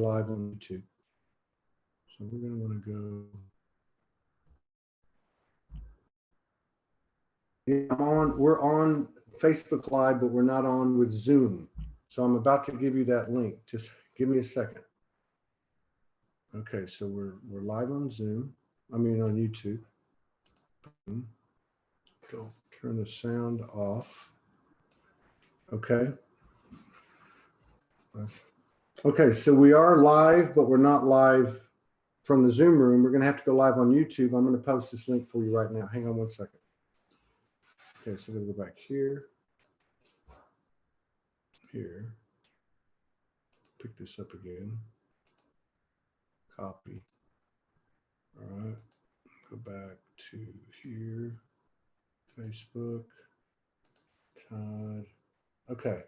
live on YouTube. So we're going to want to go. Yeah, we're on Facebook Live, but we're not on with Zoom. So I'm about to give you that link. Just give me a second. Okay, so we're live on Zoom. I mean on YouTube. Cool. Turn the sound off. Okay. Okay, so we are live, but we're not live from the Zoom room. We're going to have to go live on YouTube. I'm going to post this link for you right now. Hang on one second. Okay, so we're going to go back here. Here. Pick this up again. Copy. All right. Go back to here. Facebook. Todd. Okay.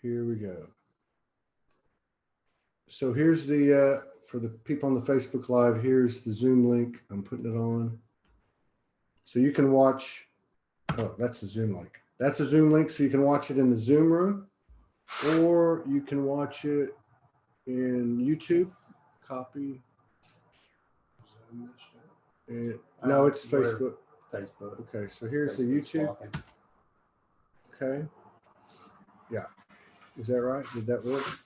Here we go. So here's the, for the people on the Facebook Live, here's the Zoom link. I'm putting it on. So you can watch, oh, that's the Zoom link. That's a Zoom link, so you can watch it in the Zoom room, or you can watch it in YouTube. Copy. And, no, it's Facebook. Facebook. Okay, so here's the YouTube. Okay. Yeah. Is that right? Did that work?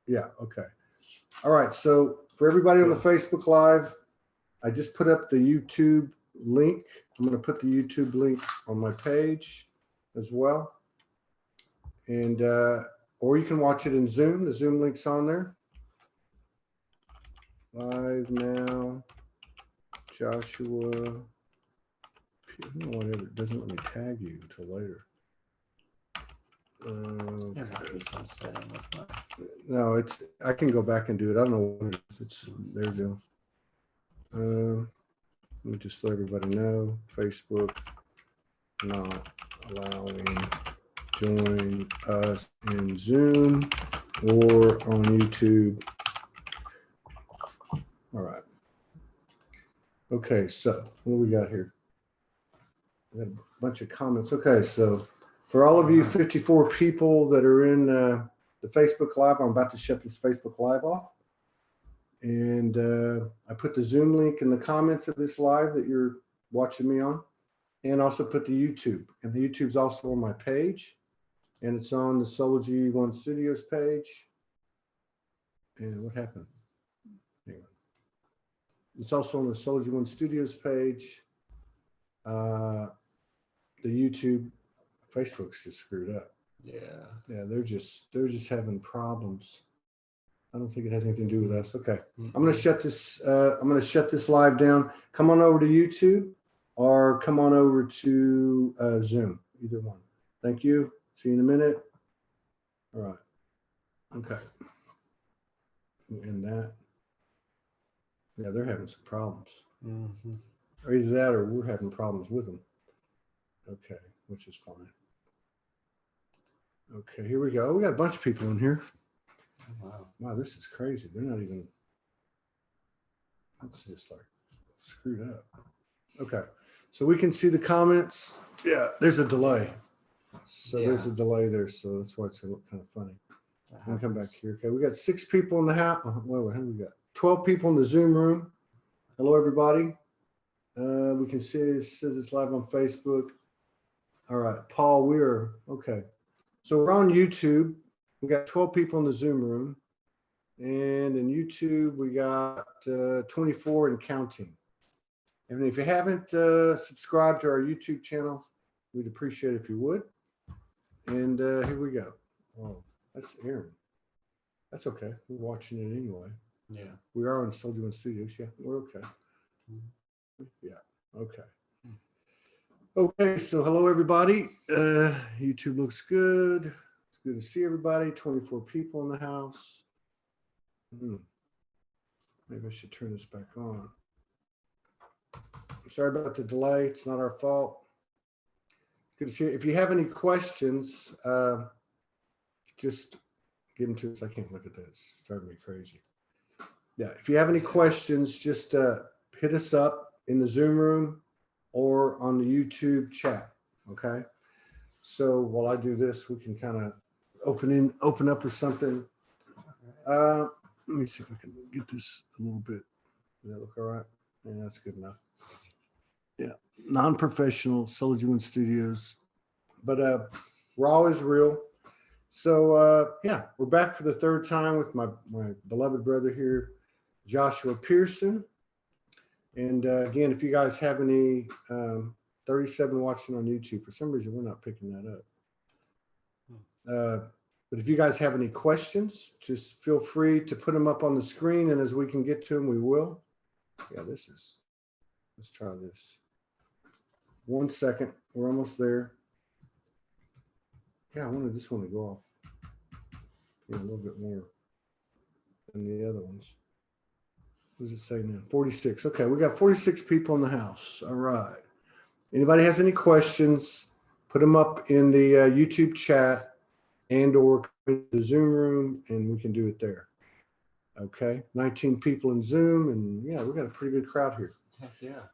Yeah, okay. All right, so for everybody on the Facebook Live, I just put up the YouTube link. I'm going to put the YouTube link on my page as well. And, or you can watch it in Zoom. The Zoom link's on there. Live now, Joshua. I don't know whatever, it doesn't let me tag you until later. There might be some setting with that. No, it's, I can go back and do it. I don't know what it is. It's, there you go. Let me just let everybody know. Facebook not allowing join us in Zoom or on YouTube. All right. Okay, so what do we got here? We got a bunch of comments. Okay, so for all of you 54 people that are in the Facebook Live, I'm about to shut this Facebook Live off. And I put the Zoom link in the comments of this live that you're watching me on, and also put the YouTube. And the YouTube's also on my page, and it's on the SoulogyOneStudios page. And what happened? Hang on. It's also on the SoulogyOneStudios page. The YouTube, Facebook's just screwed up. Yeah, they're just having problems. I don't think it has anything to do with us. Okay, I'm going to shut this. I'm going to shut this live down. Come on over to YouTube, or come on over to Zoom. Either one. Thank you. See you in a minute. All right. Okay. And that. Yeah, they're having some problems. Or either that, or we're having problems with them. Okay, which is fine. Okay, here we go. We got a bunch of people in here. Wow, this is crazy. They're not even, it's just like screwed up. Okay, so we can see the comments. Yeah, there's a delay. So there's a delay there. So that's why it's kind of funny. I'll come back here. Okay, we got 6 people in the house. Wait, how do we got? 12 people in the Zoom room. Hello, everybody. We can see it says it's live on Facebook. All right, Paul Weir. Okay, so we're on YouTube. We got 12 people in the Zoom room, and in YouTube we got 24 and counting. And if you haven't subscribed to our YouTube channel, we'd appreciate it if you would. And here we go. Oh, that's Aaron. That's okay. We're watching it anyway. Yeah, we are on SoulogyOneStudios. Yeah, we're okay. Yeah, okay. Okay, so hello everybody. YouTube looks good. It's good to see everybody. 24 people in the house. Maybe I should turn this back on. Sorry about the delay. It's not our fault. Good to see you. If you have any questions, just give them to us. I can't look at that. It's driving me crazy. Yeah, if you have any questions, just hit us up in the Zoom room or on the YouTube chat. Okay. So while I do this, we can kind of open up with something. Let me see if I can get this a little bit. Does that look all right? Yeah, that's good enough. Yeah, non-professional SoulogyOneStudios, but we're always real. So yeah, we're back for the third time with my beloved brother here, Joshua Pearson. And again, if you guys have any 37 watching on YouTube, for some reason we're not picking that up. But if you guys have any questions, just feel free to put them up on the screen, and as we can get to them, we will. Yeah, let's try this. 1 second, we're almost there. Yeah, I wanted this one to go off a little bit more than the other ones. What does it say now? 46. Okay, we got 46 people in the house. All right. Anybody has any questions, put them up in the YouTube chat and or the Zoom room, and we can do it there. Okay, 19 people in Zoom, and yeah, we got a pretty good crowd here. Heck yeah.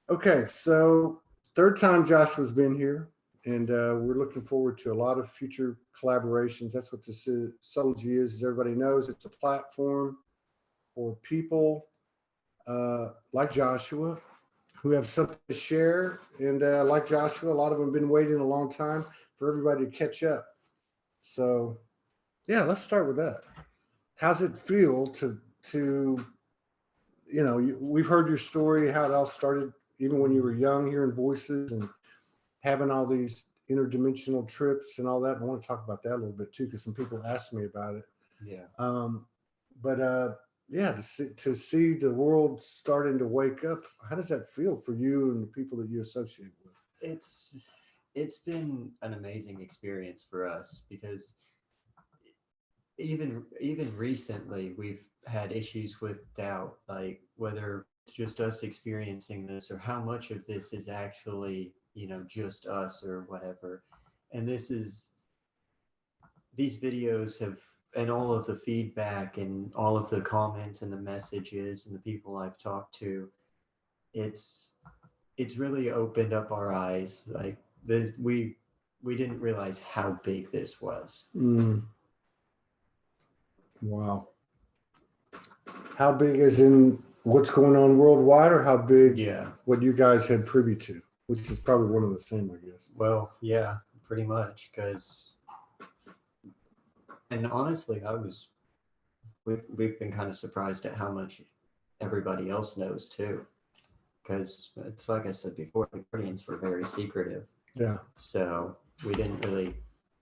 Okay, so third time Joshua's been here, and we're looking forward to a lot of future collaborations. That's what this Soulogy is, as everybody knows. It's a platform for people like Joshua who have something to share. And like Joshua, a lot of them have been waiting a long time for everybody to catch up. So yeah, let's start with that. How's it feel to we've heard your story, how it all started, even when you were young, hearing voices and having all these interdimensional trips and all that. And I want to talk about that a little bit too, because some people asked me about it. Yeah. Yeah, to see the world starting to wake up, how does that feel for you and the people that you associate with? It's been an amazing experience for us, because even recently we've had issues with doubt, like whether it's just us experiencing this or how much of this is actually, just us or whatever. And these videos have, and all of the feedback and all of the comments and the messages and the people I've talked to, it's really opened up our eyes. Like we didn't realize how big this was. Wow. How big is in what's going on worldwide, or how big what you guys had privy to, which is probably one of the same, I guess. Well, yeah, pretty much, and honestly, we've been kind of surprised at how much everybody else knows too, because it's like I said before, the Guardians were very secretive. Yeah. So we didn't really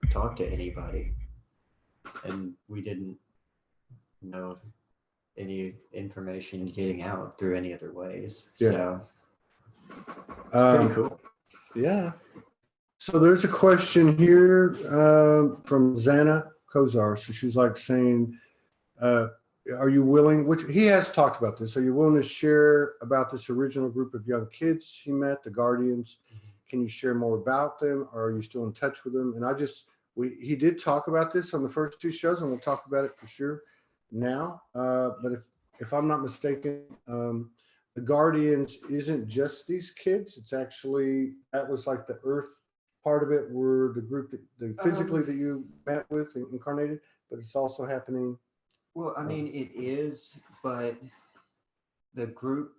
talk to anybody, and we didn't know of any information getting out through any other ways. Yeah. So it's pretty cool. Yeah. So there's a question here from Zana Kozar. So she's like saying, are you willing, which he has talked about this, are you willing to share about this original group of young kids he met, the Guardians? Can you share more about them, or are you still in touch with them? And he did talk about this on the first two shows, and we'll talk about it for sure now. But if I'm not mistaken, the Guardians isn't just these kids. It's actually, that was like the Earth part of it, were the group that physically that you met with and incarnated, but it's also happening. Well, I mean, it is, but the group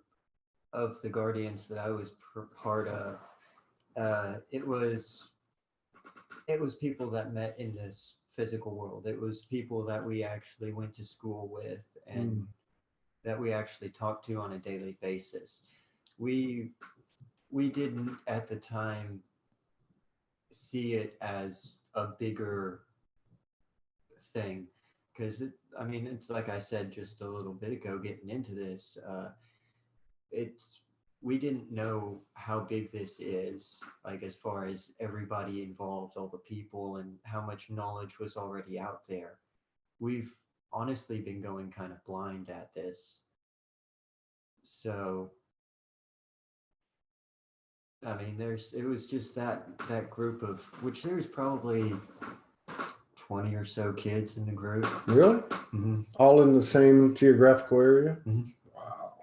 of the Guardians that I was part of, it was people that met in this physical world. It was people that we actually went to school with and that we actually talked to on a daily basis. We didn't at the time see it as a bigger thing, because it's like I said just a little bit ago, getting into this, we didn't know how big this is, like as far as everybody involved, all the people, and how much knowledge was already out there. We've honestly been going kind of blind at this. So I mean, it was just that group of, which there's probably 20 or so kids in the group. Really? Mm-hmm. All in the same geographical area? Mm-hmm. Wow.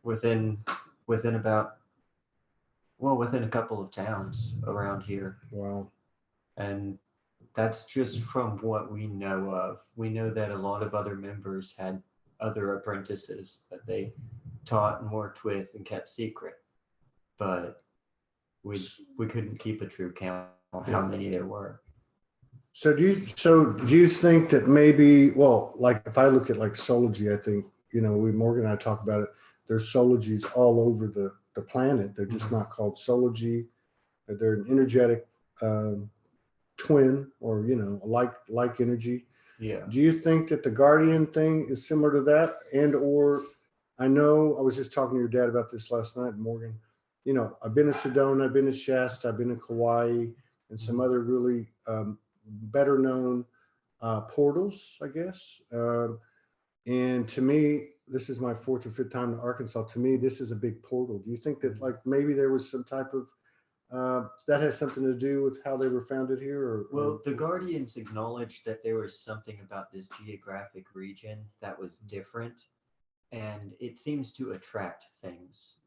Within a couple of towns around here. Wow. And that's just from what we know of. We know that a lot of other members had other apprentices that they taught and worked with and kept secret. But we couldn't keep a true count on how many there were. So do you think that maybe, well, like if I look at like Soulogy, I think, Morgan and I talk about it, there's Soulogies all over the planet. They're just not called Soulogy. They're an energetic twin, or like energy. Yeah. Do you think that the guardian thing is similar to that? And or I know I was just talking to your dad about this last night, Morgan. I've been to Sedona, I've been to Shasta, I've been to Kauai, and some other really better known portals, I guess. And to me, this is my 4th or 5th time in Arkansas. To me, this is a big portal. Do you think that like maybe there was some type of that has something to do with how they were founded here? Well, the Guardians acknowledged that there was something about this geographic region that was different, and it seems to attract things,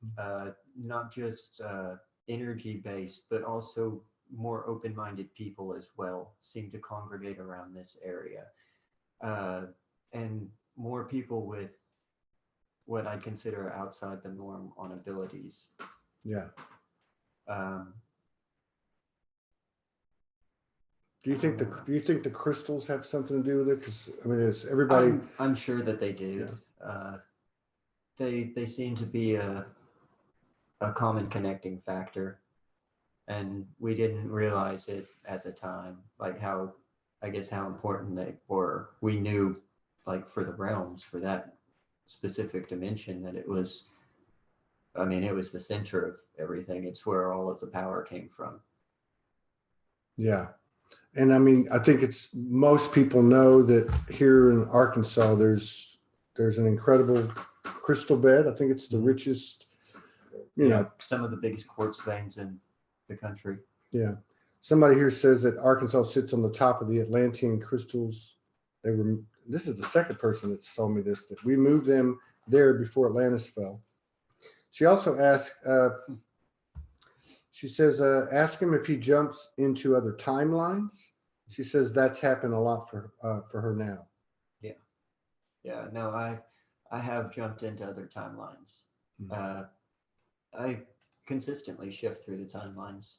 not just energy based, but also more open-minded people as well seem to congregate around this area, and more people with what I'd consider outside the norm on abilities. Yeah. Do you think the crystals have something to do with it? Because I mean, it's everybody. I'm sure that they do. Yeah. They seem to be a common connecting factor, and we didn't realize it at the time, like how important they were. We knew, like for the realms, for that specific dimension, that it was. I mean, it was the center of everything. It's where all of the power came from. Yeah. And I mean, I think most people know that here in Arkansas, there's an incredible crystal bed. I think it's the richest, some of the biggest quartz veins in the country. Yeah. Somebody here says that Arkansas sits on the top of the Atlantean crystals. This is the second person that's told me this, that we moved them there before Atlantis fell. She also asked, she says, ask him if he jumps into other timelines. She says that's happened a lot for her now. Yeah. Yeah. No, I have jumped into other timelines. I consistently shift through the timelines.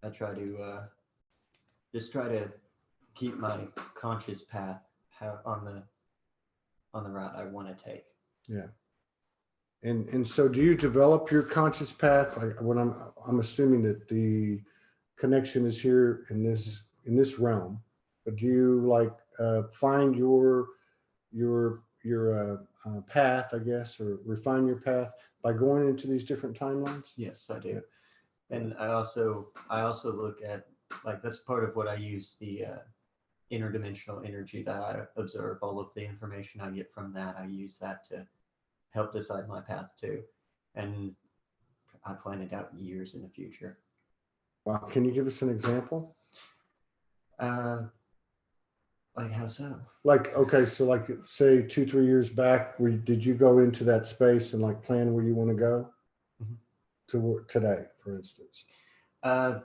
I try to just try to keep my conscious path on the route I want to take. Yeah. And so do you develop your conscious path? Like when I'm assuming that the connection is here in this realm, but do you find your path, I guess, or refine your path by going into these different timelines? Yes, I do. Yeah. And I also look at, like, that's part of what I use, the interdimensional energy that I observe. All of the information I get from that, I use that to help decide my path too. And I plan it out years in the future. Wow. Can you give us an example? Like how so? Like, okay, so like say 2-3 years back, did you go into that space and like plan where you want to go to work today, for instance? Like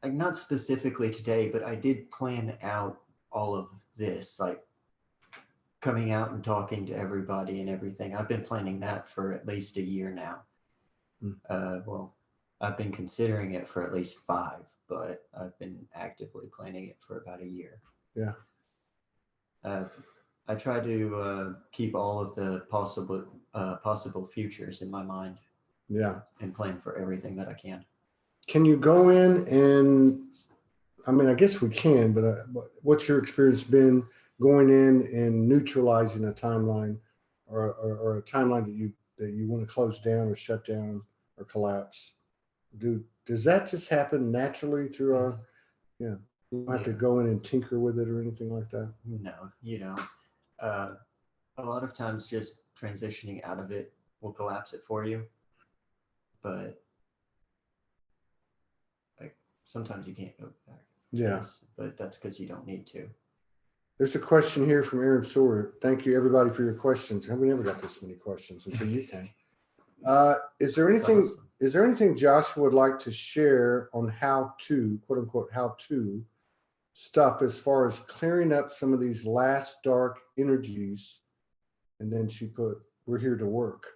not specifically today, but I did plan out all of this, like coming out and talking to everybody and everything. I've been planning that for at least a year now. Well, I've been considering it for at least 5, but I've been actively planning it for about a year. Yeah. I try to keep all of the possible futures in my mind. Yeah. And plan for everything that I can. Can you go in and, I mean, I guess we can, but what's your experience been going in and neutralizing a timeline or a timeline that you want to close down or shut down or collapse? Does that just happen naturally through our, you don't have to go in and tinker with it or anything like that? No, a lot of times just transitioning out of it will collapse it for you. But like sometimes you can't go back. Yeah. Yes, but that's because you don't need to. There's a question here from Aaron Sawyer. Thank you everybody for your questions. We never got this many questions until you came. Is there anything Joshua would like to share on how to, quote unquote, how to stuff as far as clearing up some of these last dark energies and then she put, "We're here to work,"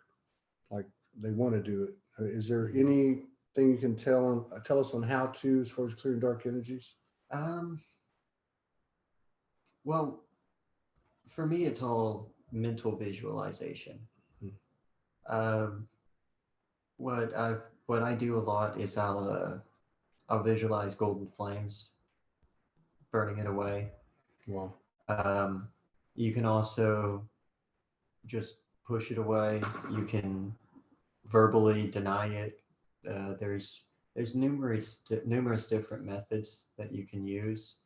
like they want to do it. Is there anything you can tell us on how to, as far as clearing dark energies? Um, well, for me, it's all mental visualization. Hmm. Um, what I do a lot is I'll visualize golden flames burning it away. Wow. Um, you can also just push it away. You can verbally deny it. There's numerous different methods that you can use,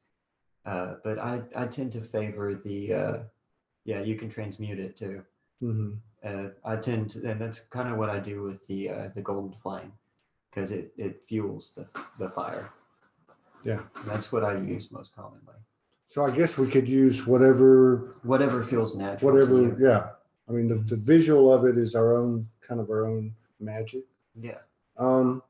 but I tend to favor the yeah, you can transmute it too. Hmm. I tend to, and that's kind of what I do with the golden flame, because it fuels the fire. Yeah. And that's what I use most commonly. So I guess we could use whatever feels natural to whatever. you. Yeah. I mean, the visual of it is our own magic. Yeah. Um,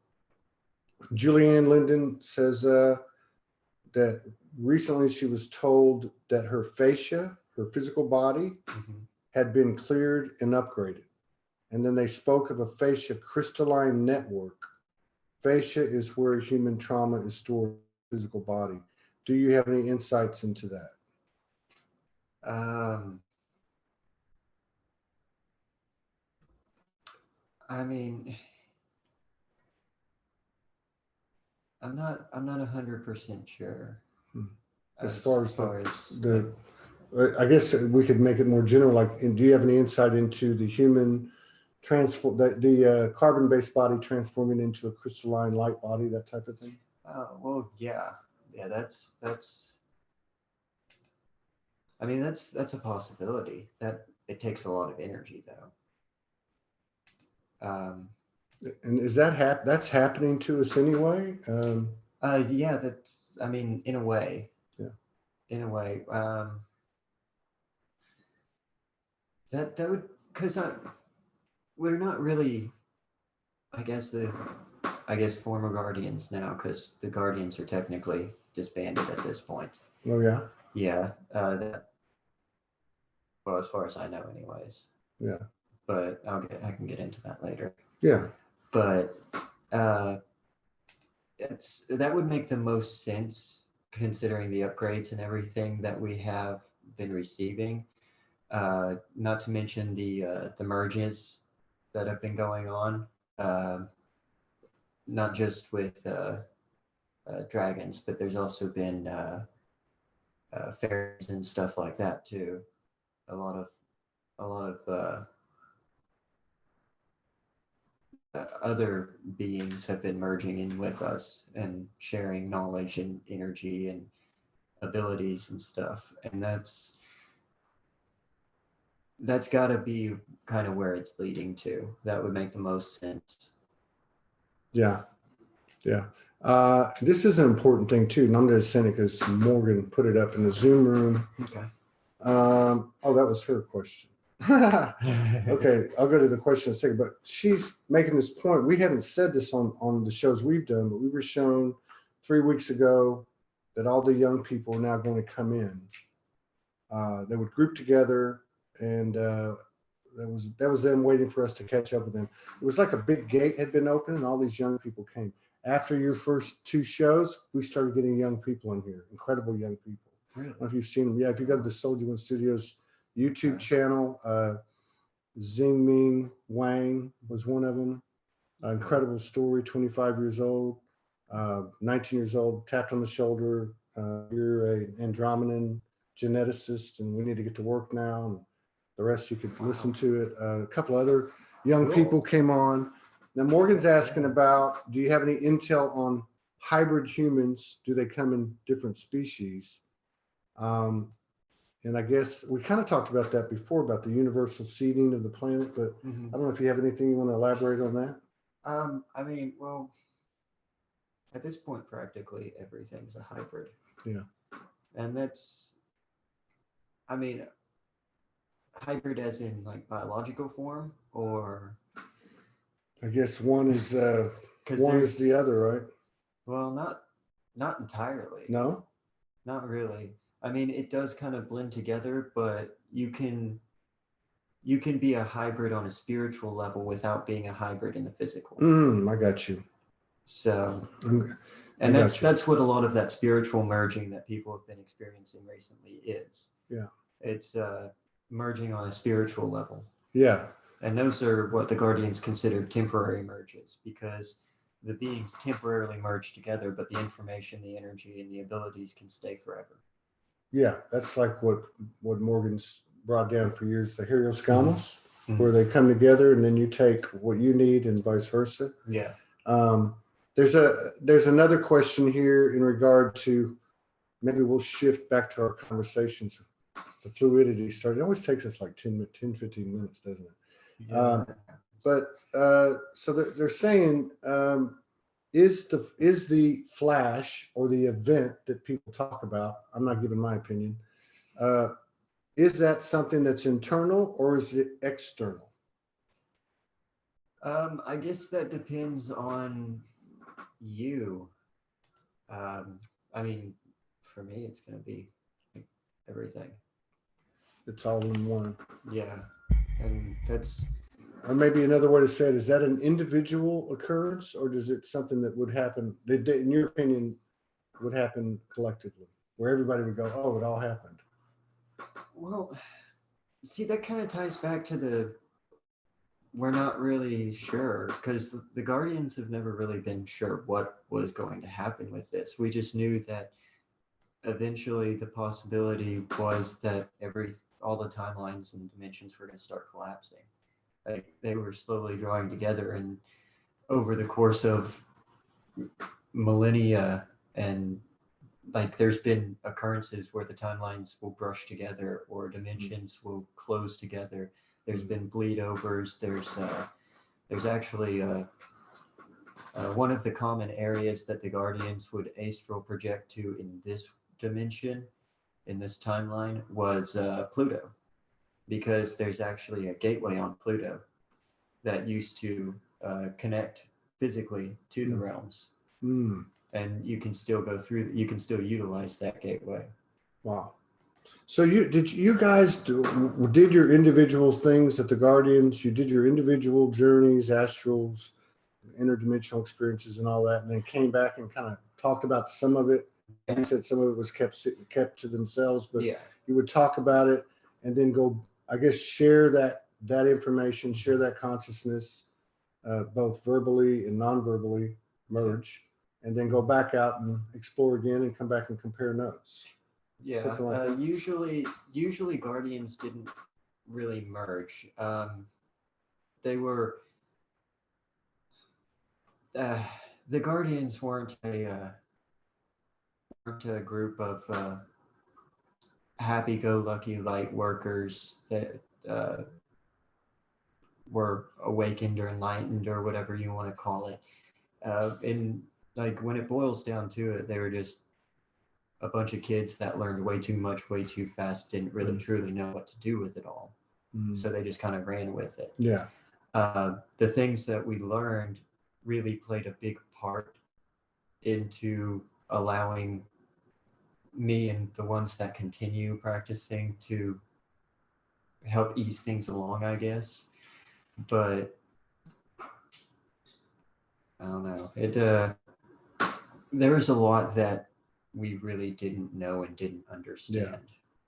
Julianne Linden says that recently she was told that her fascia, her physical body, Mm-hmm. had been cleared and upgraded. And then they spoke of a fascia crystalline network. Fascia is where human trauma is stored in the physical body. Do you have any insights into that? Um, I mean, I'm not 100% sure Hmm. As as far as far as the I guess we could make it more general. Like, and do you have any insight into the human transform the carbon-based body transforming into a crystalline light body, that type of thing? well, yeah, that's I mean that's a possibility. That it takes a lot of energy though. And is that's happening to us anyway? Yeah, that's I mean in a way, Yeah. in a way. That would because we're not really I guess former guardians now, because the guardians are technically disbanded at this point. Oh yeah. Yeah, that well, as far as I know, anyways. Yeah. But I can get into that later. Yeah. But uh, that would make the most sense considering the upgrades and everything that we have been receiving. Not to mention the merges that have been going on. Not just with dragons, but there's also been fairies and stuff like that too. A lot of other beings have been merging in with us and sharing knowledge and energy and abilities and stuff, and that's got to be kind of where it's leading to. That would make the most sense. Yeah. Yeah. This is an important thing too, and I'm going to send it because Morgan put it up in the Zoom room. Okay. Oh, that was her question. Okay, I'll go to the question in a second, but she's making this point. We haven't said this on the shows we've done, but we were shown 3 weeks ago that all the young people are now going to come in. They would group together, and that was them waiting for us to catch up with them. It was like a big gate had been opened, and all these young people came. After your first two shows, we started getting young people in here, incredible young people. Really? I don't know if you've seen them. Yeah, if you go to the SoulogyOneStudios YouTube channel, Xingming Wang was one of them. Incredible story, 25 years old, 19 years old, tapped on the shoulder. You're an Andromedan geneticist, and we need to get to work now. And the rest you could listen to it. A couple other young people came on. Now, Morgan's asking about, do you have any intel on hybrid humans? Do they come in different species? And I guess we kind of talked about that before, about the universal seeding of the planet, but Mm-hmm. I don't know if you have anything you want to elaborate on that. I mean, well, at this point, practically everything's a hybrid. Yeah. And I mean, hybrid as in like biological form, or I guess one is there's the other, right? well, not entirely. No? Not really. I mean, it does kind of blend together, but you can be a hybrid on a spiritual level without being a hybrid in the physical. I got you. So, I and got you. that's what a lot of that spiritual merging that people have been experiencing recently is. Yeah. It's merging on a spiritual level. Yeah. And those are what the Guardians considered temporary merges, because the beings temporarily merge together, but the information, the energy, and the abilities can stay forever. Yeah, that's like what Morgan's brought down for years, the Helios Gamos, Mm-hmm. where they come together and then you take what you need and vice versa. Yeah. There's another question here in regard to, maybe we'll shift back to our conversations. The fluidity started. It always takes us like 10, 15 minutes, doesn't it? Yeah. So they're saying, is the flash or the event that people talk about, I'm not giving my opinion, is that something that's internal or is it external? I guess that depends on you. I mean, for me, it's going to be everything. It's all in one. Yeah. And that's... Or maybe another way to say it, is that an individual occurrence or is it something that would happen, that in your opinion, would happen collectively, where everybody would go, oh, it all happened? Well, see, that kind of ties back to we're not really sure, because the Guardians have never really been sure what was going to happen with this. We just knew that eventually the possibility was that all the timelines and dimensions were going to start collapsing. Like, they were slowly drawing together, and over the course of millennia, and like, there's been occurrences where the timelines will brush together or dimensions will close together. There's been bleed overs. There's actually one of the common areas that the Guardians would astral project to in this dimension, in this timeline, was Pluto, because there's actually a gateway on Pluto that used to connect physically to the realms. And you can still go through, you can still utilize that gateway. Wow. So you guys did your individual things at the Guardians, you did your individual journeys, astrals, interdimensional experiences and all that, and then came back and kind of talked about some of it. You said some of it was kept to themselves, but Yeah. you would talk about it and then go, I guess, share that information, share that consciousness, both verbally and non-verbally merge, and then go back out and explore again and come back and compare notes. Yeah, Like usually Guardians didn't really merge. They were the Guardians weren't a group of happy-go-lucky light workers that were awakened or enlightened or whatever you want to call it. And like, when it boils down to it, they were just a bunch of kids that learned way too much, way too fast, didn't really truly know what to do with it all. So they just kind of ran with it. Yeah. The things that we learned really played a big part into allowing me and the ones that continue practicing to help ease things along, I guess. But I don't know. There was a lot that we really didn't know and didn't understand. Yeah.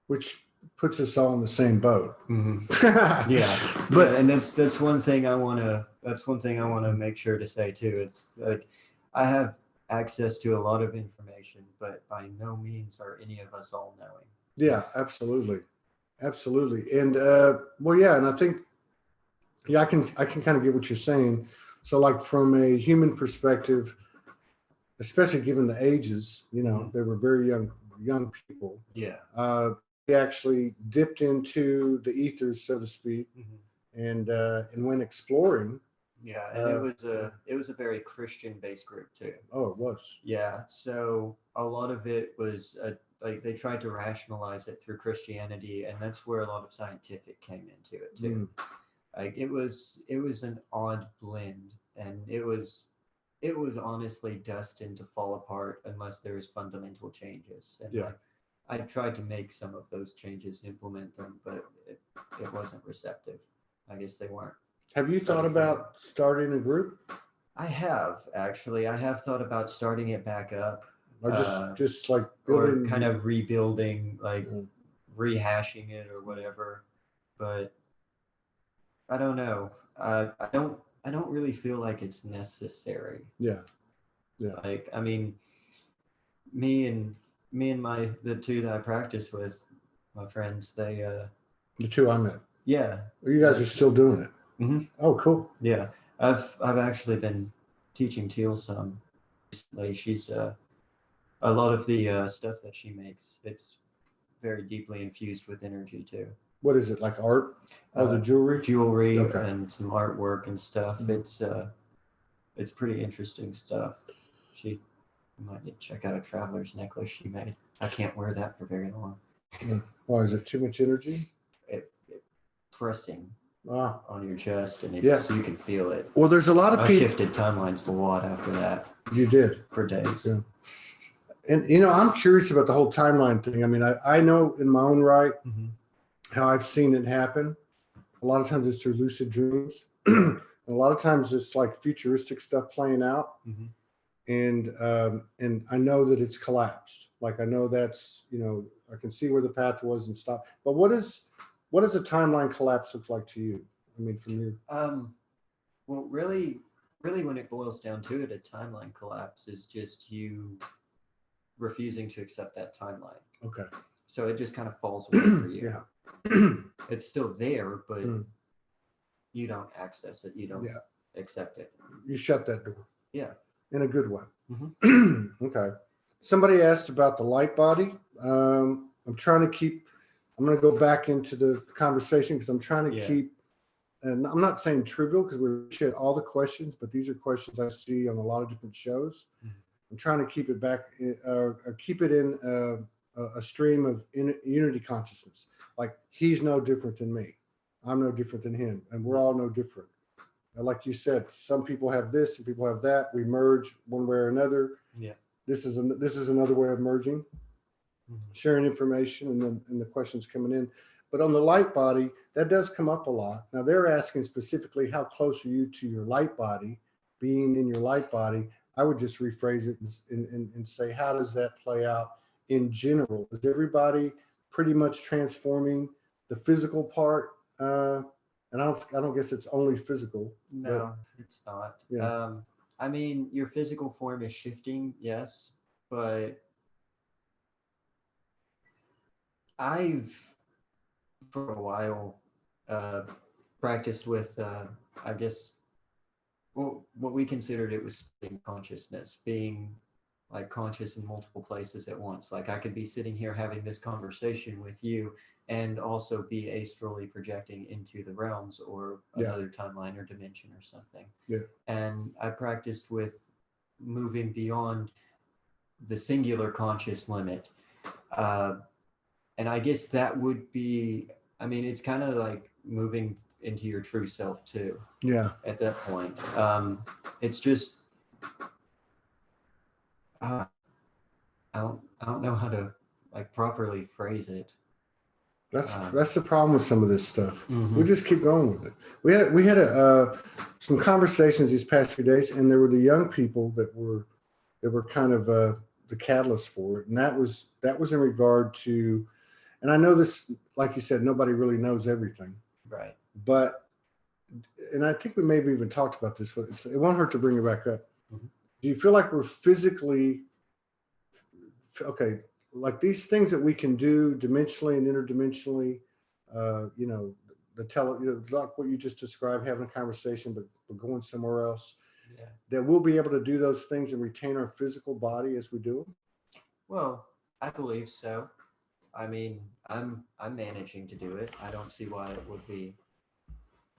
Which puts us all in the same boat. Yeah. But and that's one thing I want to make sure to say too. It's like, I have access to a lot of information, but by no means are any of us all knowing. Yeah, absolutely. And well, yeah, and I think, yeah, I can kind of get what you're saying. So like, from a human perspective, especially given the ages, they were very young people. Yeah. They actually dipped into the ethers, so to speak, and went exploring. Yeah, and it was a very Christian-based group too. Oh, it was. Yeah, so a lot of it was like, they tried to rationalize it through Christianity, and that's where a lot of scientific came into it too. Like, it was an odd blend, and it was honestly destined to fall apart unless there was fundamental changes. And Yeah. I tried to make some of those changes, implement them, but it wasn't receptive. I guess they weren't. Have you thought about starting a group? I have actually. I have thought about starting it back up, Or just like or building kind of rebuilding, like Mm. rehashing it or whatever. But I don't know. I don't really feel like it's necessary. Yeah. Like, I mean, me and the two that I practice with, my friends, they The two I met. yeah. You guys are still doing it. Mm-hmm. Oh, cool. Yeah. I've actually been teaching Teal some recently. She's a lot of the stuff that she makes, it's very deeply infused with energy too. What is it, like art? Oh, the jewelry? Jewelry Okay. and some artwork and stuff. Mhm. It's pretty interesting stuff. She might need to check out a traveler's necklace she made. I can't wear that for very long. Oh, is it too much energy? It pressing Ah. on your chest, and Yeah. so you can feel it. Well, there's a lot of I people. shifted timelines a lot after that. You did. For days. Yeah. And, I'm curious about the whole timeline thing. I mean, I know in my own right how I've seen it happen. A lot of times it's through lucid dreams. And a lot of times it's like futuristic stuff playing out. And I know that it's collapsed. Like I know that's, I can see where the path was and stop. But what does a timeline collapse look like to you? I mean, from you. Well, really, when it boils down to it, a timeline collapse is just you refusing to accept that timeline. Okay. So it just kind of falls away for you. Yeah. It's still there, but you don't access it. You don't accept it. You shut that door. Yeah. In a good way. Okay. Somebody asked about the light body. I'm going to go back into the conversation because I'm trying to keep, and I'm not saying trivial because we share all the questions, but these are questions I see on a lot of different shows. I'm trying to keep it back, keep it in a stream of unity consciousness. Like he's no different than me. I'm no different than him. And we're all no different. Like you said, some people have this, some people have that. We merge one way or another. Yeah. This is another way of merging, sharing information, and the questions coming in. But on the light body, that does come up a lot. Now they're asking specifically, how close are you to your light body? Being in your light body, I would just rephrase it and say, how does that play out in general? Is everybody pretty much transforming the physical part? And I don't guess it's only physical. No, it's not. Yeah. I mean, your physical form is shifting, yes, but I've for a while practiced with, I guess, well, what we considered it was splitting consciousness, being like conscious in multiple places at once. Like I could be sitting here having this conversation with you and also be astrally projecting into the realms or another timeline or dimension or something. Yeah. And I practiced with moving beyond the singular conscious limit. And I guess that would be, I mean, it's kind of like moving into your true self too. Yeah. At that point. It's just, I don't know how to like properly phrase it. That's the problem with some of this stuff. Mm-hmm. We just keep going with it. We had some conversations these past few days, and there were the young people that were kind of the catalyst for it, and that was in regard to, and I know this, like you said, nobody really knows everything, right? But, and I think we maybe even talked about this, but it won't hurt to bring it back up. Mm-hmm. Do you feel like we're physically okay? Like these things that we can do dimensionally and interdimensionally, like what you just described, having a conversation, but going somewhere else, that we'll be able to do those things and retain our physical body as we do them? Well, I believe so. I mean, I'm managing to do it. I don't see why it would be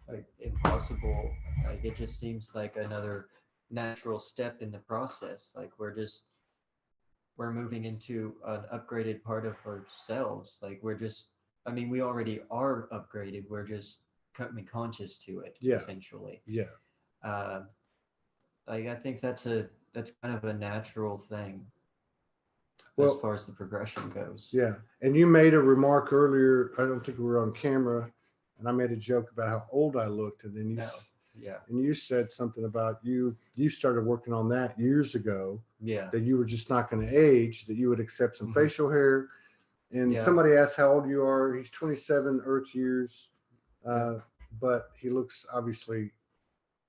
like impossible. Like it just seems like another natural step in the process. Like we're moving into an upgraded part of ourselves. Like we already are upgraded. We're just becoming conscious to it, essentially. Yeah. Like I think that's kind of a natural thing. Well, as far as the progression goes. yeah. And you made a remark earlier. I don't think we were on camera, and I made a joke about how old I looked, and then you No. Yeah. and you said something about you started working on that years ago, Yeah. that you were just not going to age, that you would accept some facial hair. And Yeah. somebody asked how old you are. He's 27 Earth years, but he looks obviously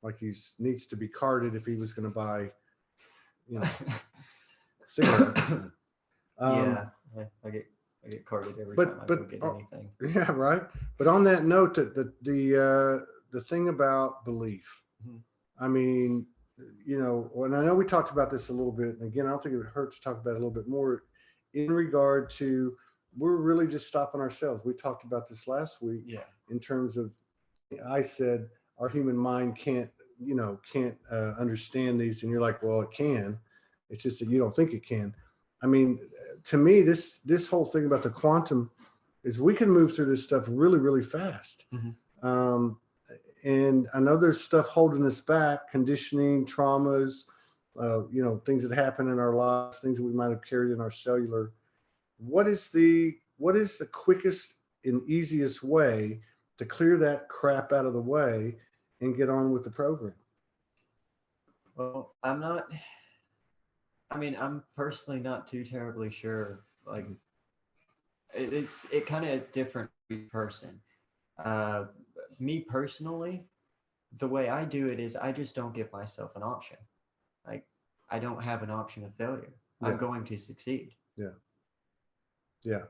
like he's needs to be carded if he was going to buy, cigarettes. Yeah. I get carded every time I go get anything. Yeah, right. But on that note, the thing about belief, I mean, and I know we talked about this a little bit, and again, I don't think it hurts to talk about it a little bit more in regard to, we're really just stopping ourselves. We talked about this last week. Yeah. In terms of, I said our human mind can't understand these, and you're like, well, it can. It's just that you don't think it can. I mean, to me, this whole thing about the quantum is we can move through this stuff really, really fast. And I know there's stuff holding us back, conditioning, traumas, things that happen in our lives, things that we might have carried in our cellular. What is the quickest and easiest way to clear that crap out of the way and get on with the program? Well, I'm personally not too terribly sure. Like, it kind of different for each person. Me personally, the way I do it is I just don't give myself an option. Like, I don't have an option of failure. Yeah. I'm going to succeed. Yeah.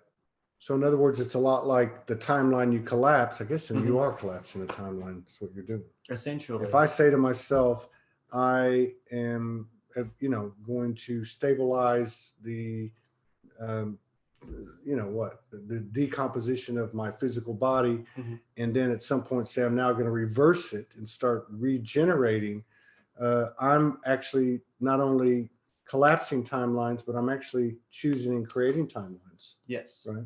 So in other words, it's a lot like the timeline you collapse, I guess, and you are collapsing the timeline. That's what you're doing. Essentially. If I say to myself, I am, going to stabilize the, the decomposition of my physical body, and then at some point say I'm now going to reverse it and start regenerating, I'm actually not only collapsing timelines, but I'm actually choosing and creating timelines. Yes. Right.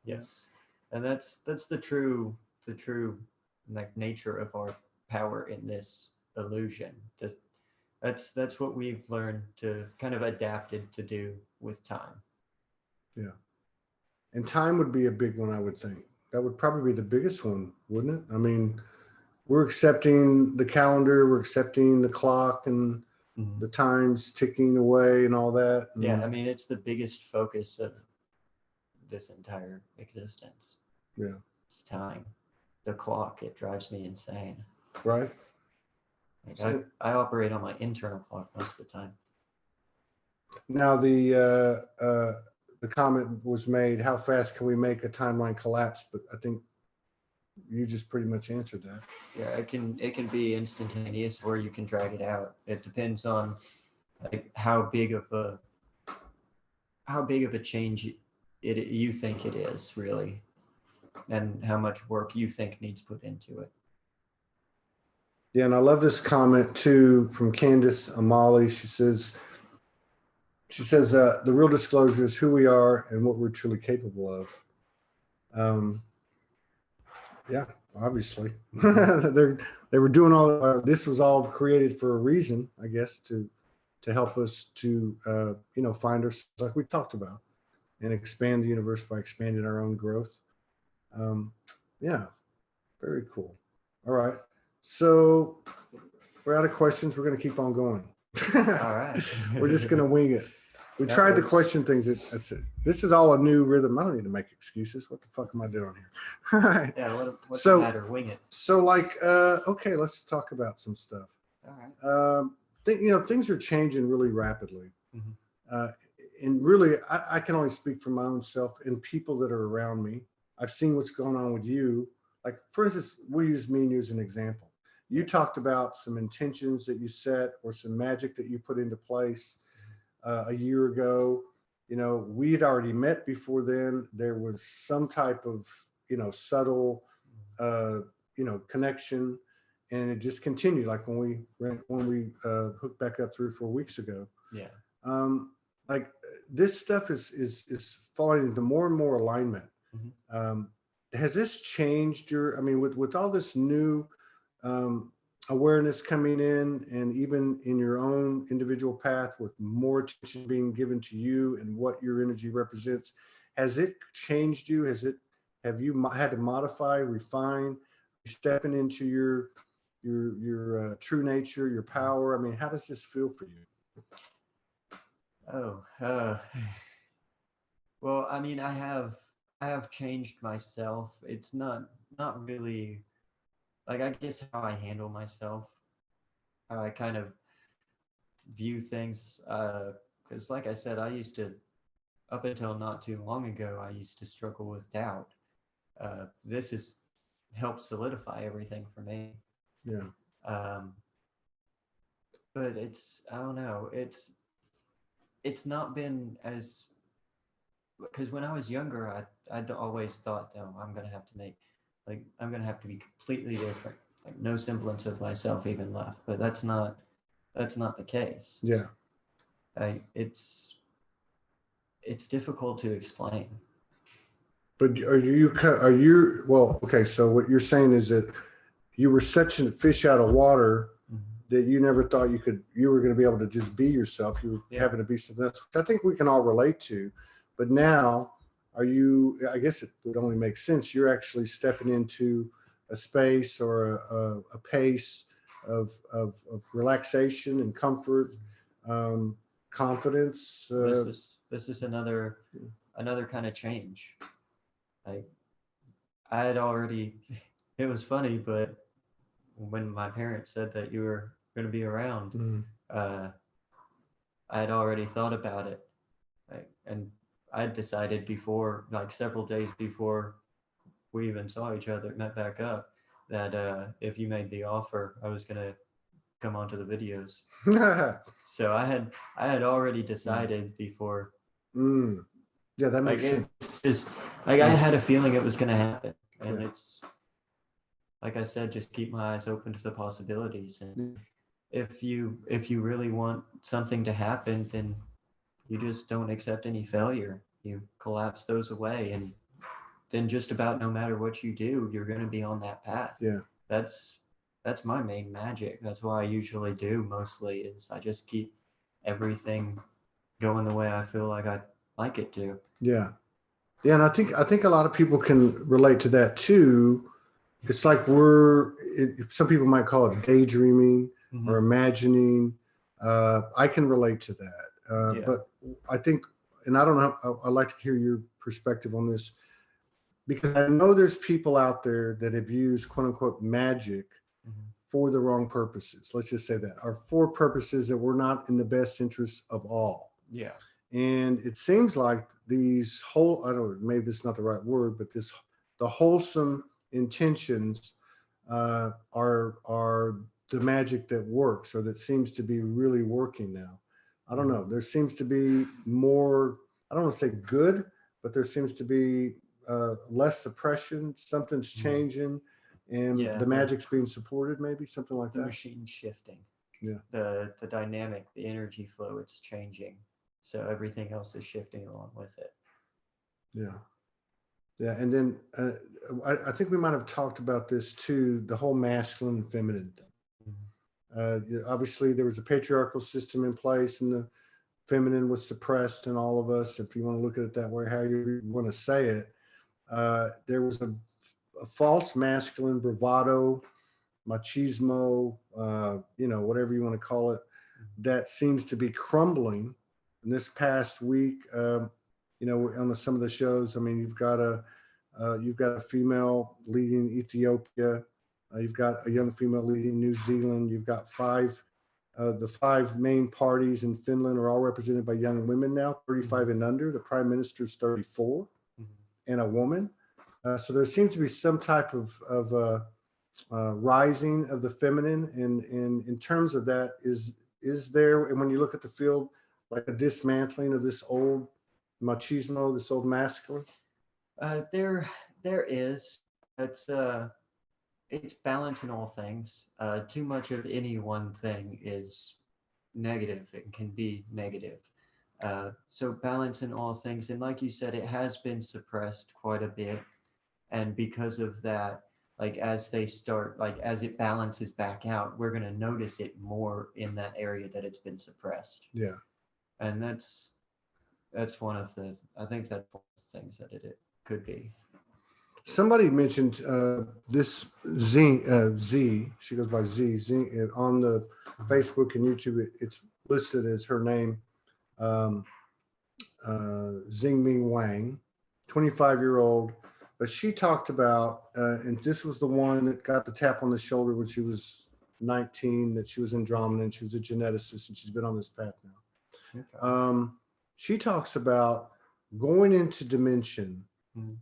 Yes. And that's the true like nature of our power in this illusion. That's what we've learned to kind of adapted to do with time. Yeah. And time would be a big one, I would think. That would probably be the biggest one, wouldn't it? I mean, we're accepting the calendar, we're accepting the clock and the times ticking away and all that. And yeah, I mean, it's the biggest focus of this entire existence. Yeah. It's time. The clock, it drives me insane. Right. Like, I operate on my internal clock most of the time. Now the comment was made, how fast can we make a timeline collapse? But I think you just pretty much answered that. Yeah, it can be instantaneous, or you can drag it out. It depends on like how big of a change you think it is, really, and how much work you think needs put into it. Yeah, and I love this comment too from Candace Amali. She says, the real disclosure is who we are and what we're truly capable of. Yeah, obviously. They were doing all this was all created for a reason, I guess, to help us to find ourselves, like we talked about, and expand the universe by expanding our own growth. Yeah, very cool. All right, so we're out of questions. We're going to keep on going. All right. We're just going to wing it. We tried the question things. That's it. This is all a new rhythm. I don't need to make excuses. What the fuck am I doing here? All right. Yeah, what's the matter? Wing it. So like, okay, let's talk about some stuff. All right. Things are changing really rapidly. And really, I can only speak for my own self and people that are around me. I've seen what's going on with you. Like, for instance, we'll use me and you as an example. You talked about some intentions that you set or some magic that you put into place a year ago. We had already met before then. There was some type of, subtle, connection, and it just continued. Like when we hooked back up 3 or 4 weeks ago. Yeah. Like this stuff is falling into more and more alignment. Has this changed with all this new awareness coming in, and even in your own individual path, with more attention being given to you and what your energy represents, has it changed you? Have you had to modify, refine, stepping into your true nature, your power? I mean, how does this feel for you? Oh, well, I mean, I have changed myself. It's not really like, I guess, how I handle myself, how I kind of view things. Because, like I said, I used to, up until not too long ago, I used to struggle with doubt. This has helped solidify everything for me. Yeah. Um, but I don't know, it's not been as, because when I was younger, I'd always thought, no, I'm gonna have to make, like, I'm gonna have to be completely different, like no semblance of myself even left. But that's not the case. Yeah. I it's difficult to explain. But well, okay, so what you're saying is that you were such a fish out of water Mhm. that you never thought you were going to be able to just be yourself. You were Yeah. having to be something else, which I think we can all relate to. But now, I guess it would only make sense, you're actually stepping into a space or a pace of relaxation and comfort, confidence. This is another kind of change. Like, I had already, it was funny, but when my parents said that you were going to be around, Mm. uh, I had already thought about it. Like, and I had decided before, like several days before we even saw each other, met back up, that if you made the offer, I was going to come onto the videos. So I had already decided before. Mm. Yeah, that Like, makes sense. it's just like, I had a feeling it was going to happen, and Yeah. it's like I said, just keep my eyes open to the possibilities. And if you really want something to happen, then you just don't accept any failure. You collapse those away, and then just about no matter what you do, you're going to be on that path. Yeah. That's that's my main magic. That's what I usually do mostly, is I just keep everything going the way I feel like I like it to. Yeah. Yeah, and I think a lot of people can relate to that too. It's like some people might call it daydreaming or Mhm. imagining. I can relate to that. Yeah. But I think, and I don't know, I'd like to hear your perspective on this, because I know there's people out there that have used quote unquote magic Mhm. for the wrong purposes. Let's just say that, or for purposes that were not in the best interest of all. Yeah. And it seems like I don't know, maybe this is not the right word, but the wholesome intentions are the magic that works, or that seems to be really working now. I don't know. There seems to be more, I don't want to say good, but there seems to be less suppression. Something's Mhm. changing, and Yeah. the magic's being supported, maybe something like The that. machine shifting. Yeah. The dynamic, the energy flow, it's changing. So everything else is shifting along with it. Yeah. Yeah, and then I think we might have talked about this too, the whole masculine and feminine thing. Mhm. Obviously, there was a patriarchal system in place, and the feminine was suppressed in all of us. If you want to look at it that way, how you want to say it, there was a false masculine bravado, machismo, whatever you want to call it, that seems to be crumbling. And this past week, on some of the shows, I mean, you've got a female leading Ethiopia. You've got a young female leading New Zealand. You've got the five main parties in Finland are all represented by young women now, 35 and under. The prime minister is 34 Mhm. and a woman. So there seems to be some type of rising of the feminine. And in terms of that, is there, and when you look at the field, like a dismantling of this old machismo, this old masculine? There is. It's it's balance in all things. Too much of any one thing is negative. It can be negative. So balance in all things, and like you said, it has been suppressed quite a bit, and because of that, like as they start, like as it balances back out, we're going to notice it more in that area that it's been suppressed. Yeah. And that's one of the, I think that's one of the things that it could be. Somebody mentioned this Z. She goes by Z. On the Facebook and YouTube. It's listed as her name, Xingming Wang, 25-year-old. But she talked about, and this was the one that got the tap on the shoulder when she was 19, that she was Andromeda and she was a geneticist, and she's been on this path now. Okay. She talks about going into dimension.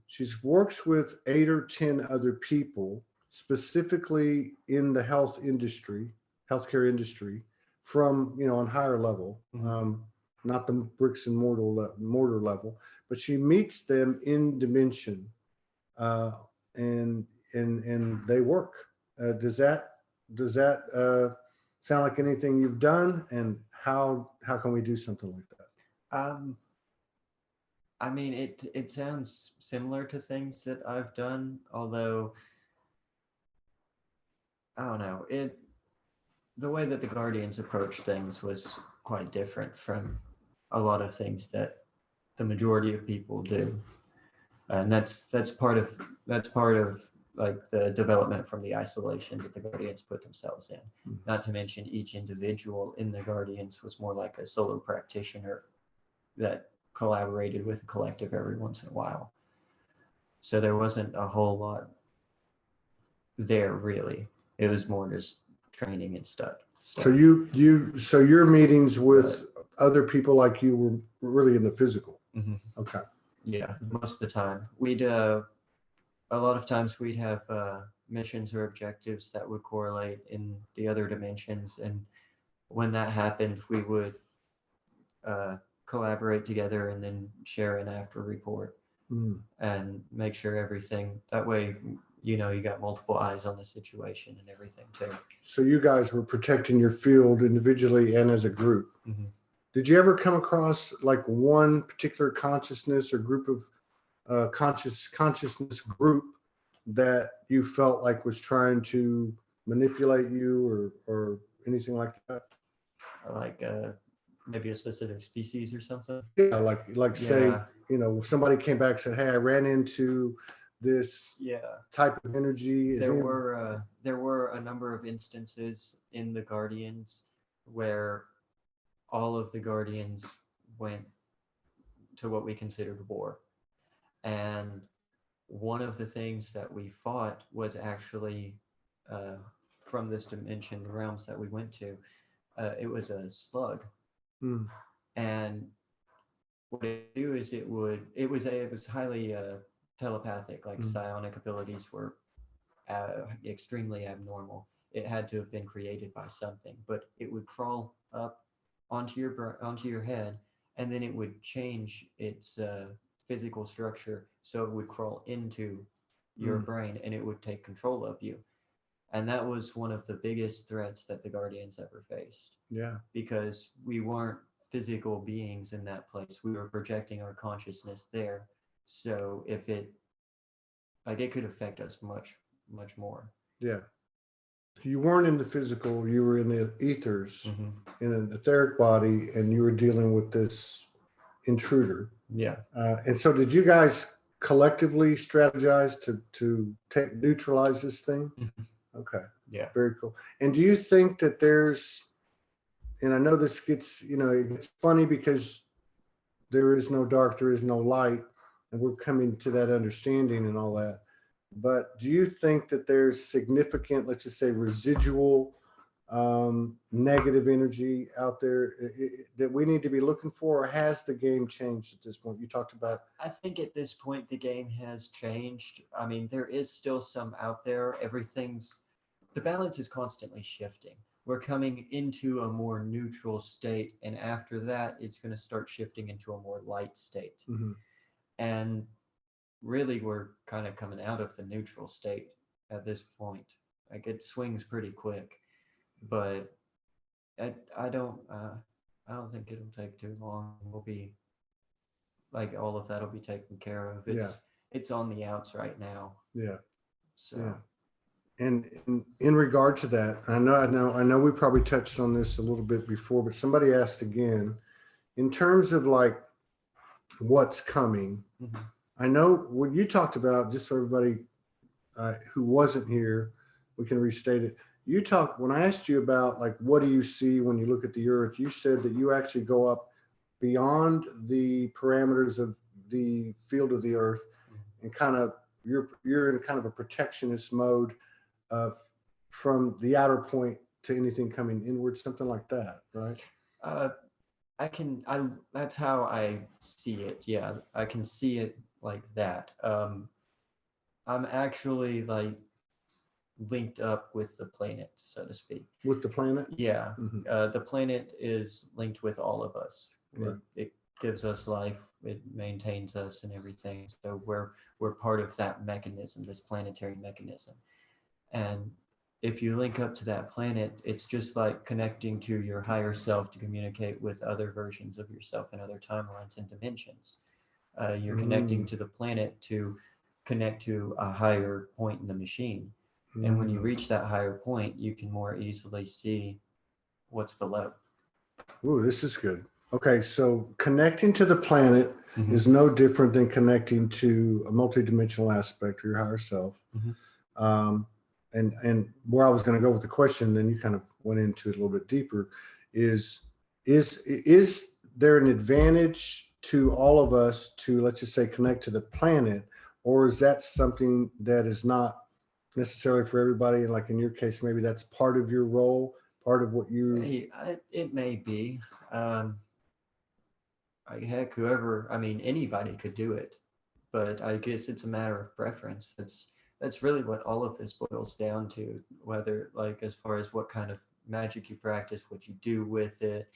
She works with 8 or 10 other people, specifically in the healthcare industry, from on higher level, not the bricks and mortar level, but she meets them in dimension, and they work. Does that sound like anything you've done? And how can we do something like that? I mean, it sounds similar to things that I've done, although I don't know, the way that the Guardians approached things was quite different from a lot of things that the majority of people do. And that's part of like the development from the isolation that the Guardians put themselves in. Not to mention each individual in the Guardians was more like a solo practitioner that collaborated with a collective every once in a while. So there wasn't a whole lot there really. It was more just training and stuff. So your meetings with other people like you were really in the physical. Okay. Yeah, most of the time we'd a lot of times we'd have missions or objectives that would correlate in the other dimensions, and when that happened, we would collaborate together and then share an after report and make sure everything, that way you got multiple eyes on the situation and everything too. So you guys were protecting your field individually and as a group. Did you ever come across like one particular consciousness or group of consciousness group that you felt like was trying to manipulate you or anything like that? Like maybe a specific species or something? Yeah, like say, somebody came back and said, hey, I ran into this type of energy. There were a number of instances in the Guardians where all of the Guardians went to what we considered war. And one of the things that we fought was actually from this dimension, the realms that we went to, it was a slug. And what it would do is it was highly telepathic, like psionic abilities were extremely abnormal. It had to have been created by something, but it would crawl up onto your head, and then it would change its physical structure, so it would crawl into your brain and it would take control of you. And that was one of the biggest threats that the Guardians ever faced. Yeah, because we weren't physical beings in that place. We were projecting our consciousness there. So if it could affect us much, much more. Yeah. You weren't in the physical, you were in the ethers, in an etheric body, and you were dealing with this intruder. Yeah. And so did you guys collectively strategize to neutralize this thing? Okay. Yeah. Very cool. And do you think that and I know this gets, it gets funny because there is no dark, there is no light, and we're coming to that understanding and all that. But do you think that there's significant, let's just say, residual negative energy out there that we need to be looking for, or has the game changed at this point? You talked about. I think at this point the game has changed. I mean, there is still some out there. The balance is constantly shifting. We're coming into a more neutral state, and after that, it's going to start shifting into a more light state. And really, we're kind of coming out of the neutral state at this point. Like, it swings pretty quick, but I don't think it'll take too long. We'll be like, all of that'll be taken care of. It's on the outs right now. Yeah. So. Yeah. And in regard to that, I know we probably touched on this a little bit before, but somebody asked again, in terms of like what's coming. Mhm. I know what you talked about, just so everybody who wasn't here, we can restate it. You talked, when I asked you about like, what do you see when you look at the earth? You said that you actually go up beyond the parameters of the field of the earth and kind of, you're in kind of a protectionist mode uh, from the outer point to anything coming inward, something like that, right? Uh, that's how I see it. Yeah, I can see it like that. I'm actually like linked up with the planet, so to speak. With the planet? Yeah, Hmm. the planet is linked with all of us. Right. It gives us life. It maintains us and everything. So we're part of that mechanism, this planetary mechanism. And if you link up to that planet, it's just like connecting to your higher self to communicate with other versions of yourself in other timelines and dimensions. You're connecting Mm, to the planet to connect to a higher point in the machine. And when you mm. reach that higher point, you can more easily see what's below. Ooh, this is good. Okay, so connecting to the planet Mhm. is no different than connecting to a multidimensional aspect of your higher self. Mhm. Um, and where I was going to go with the question, then you kind of went into it a little bit deeper, is is there an advantage to all of us to, let's just say, connect to the planet, or is that something that is not necessarily for everybody? Like in your case, maybe that's part of your role, part of what you. It may be. Um, Heck, whoever, I mean, anybody could do it, but I guess it's a matter of preference. That's really what all of this boils down to, whether like as far as what kind of magic you practice, what you do with it,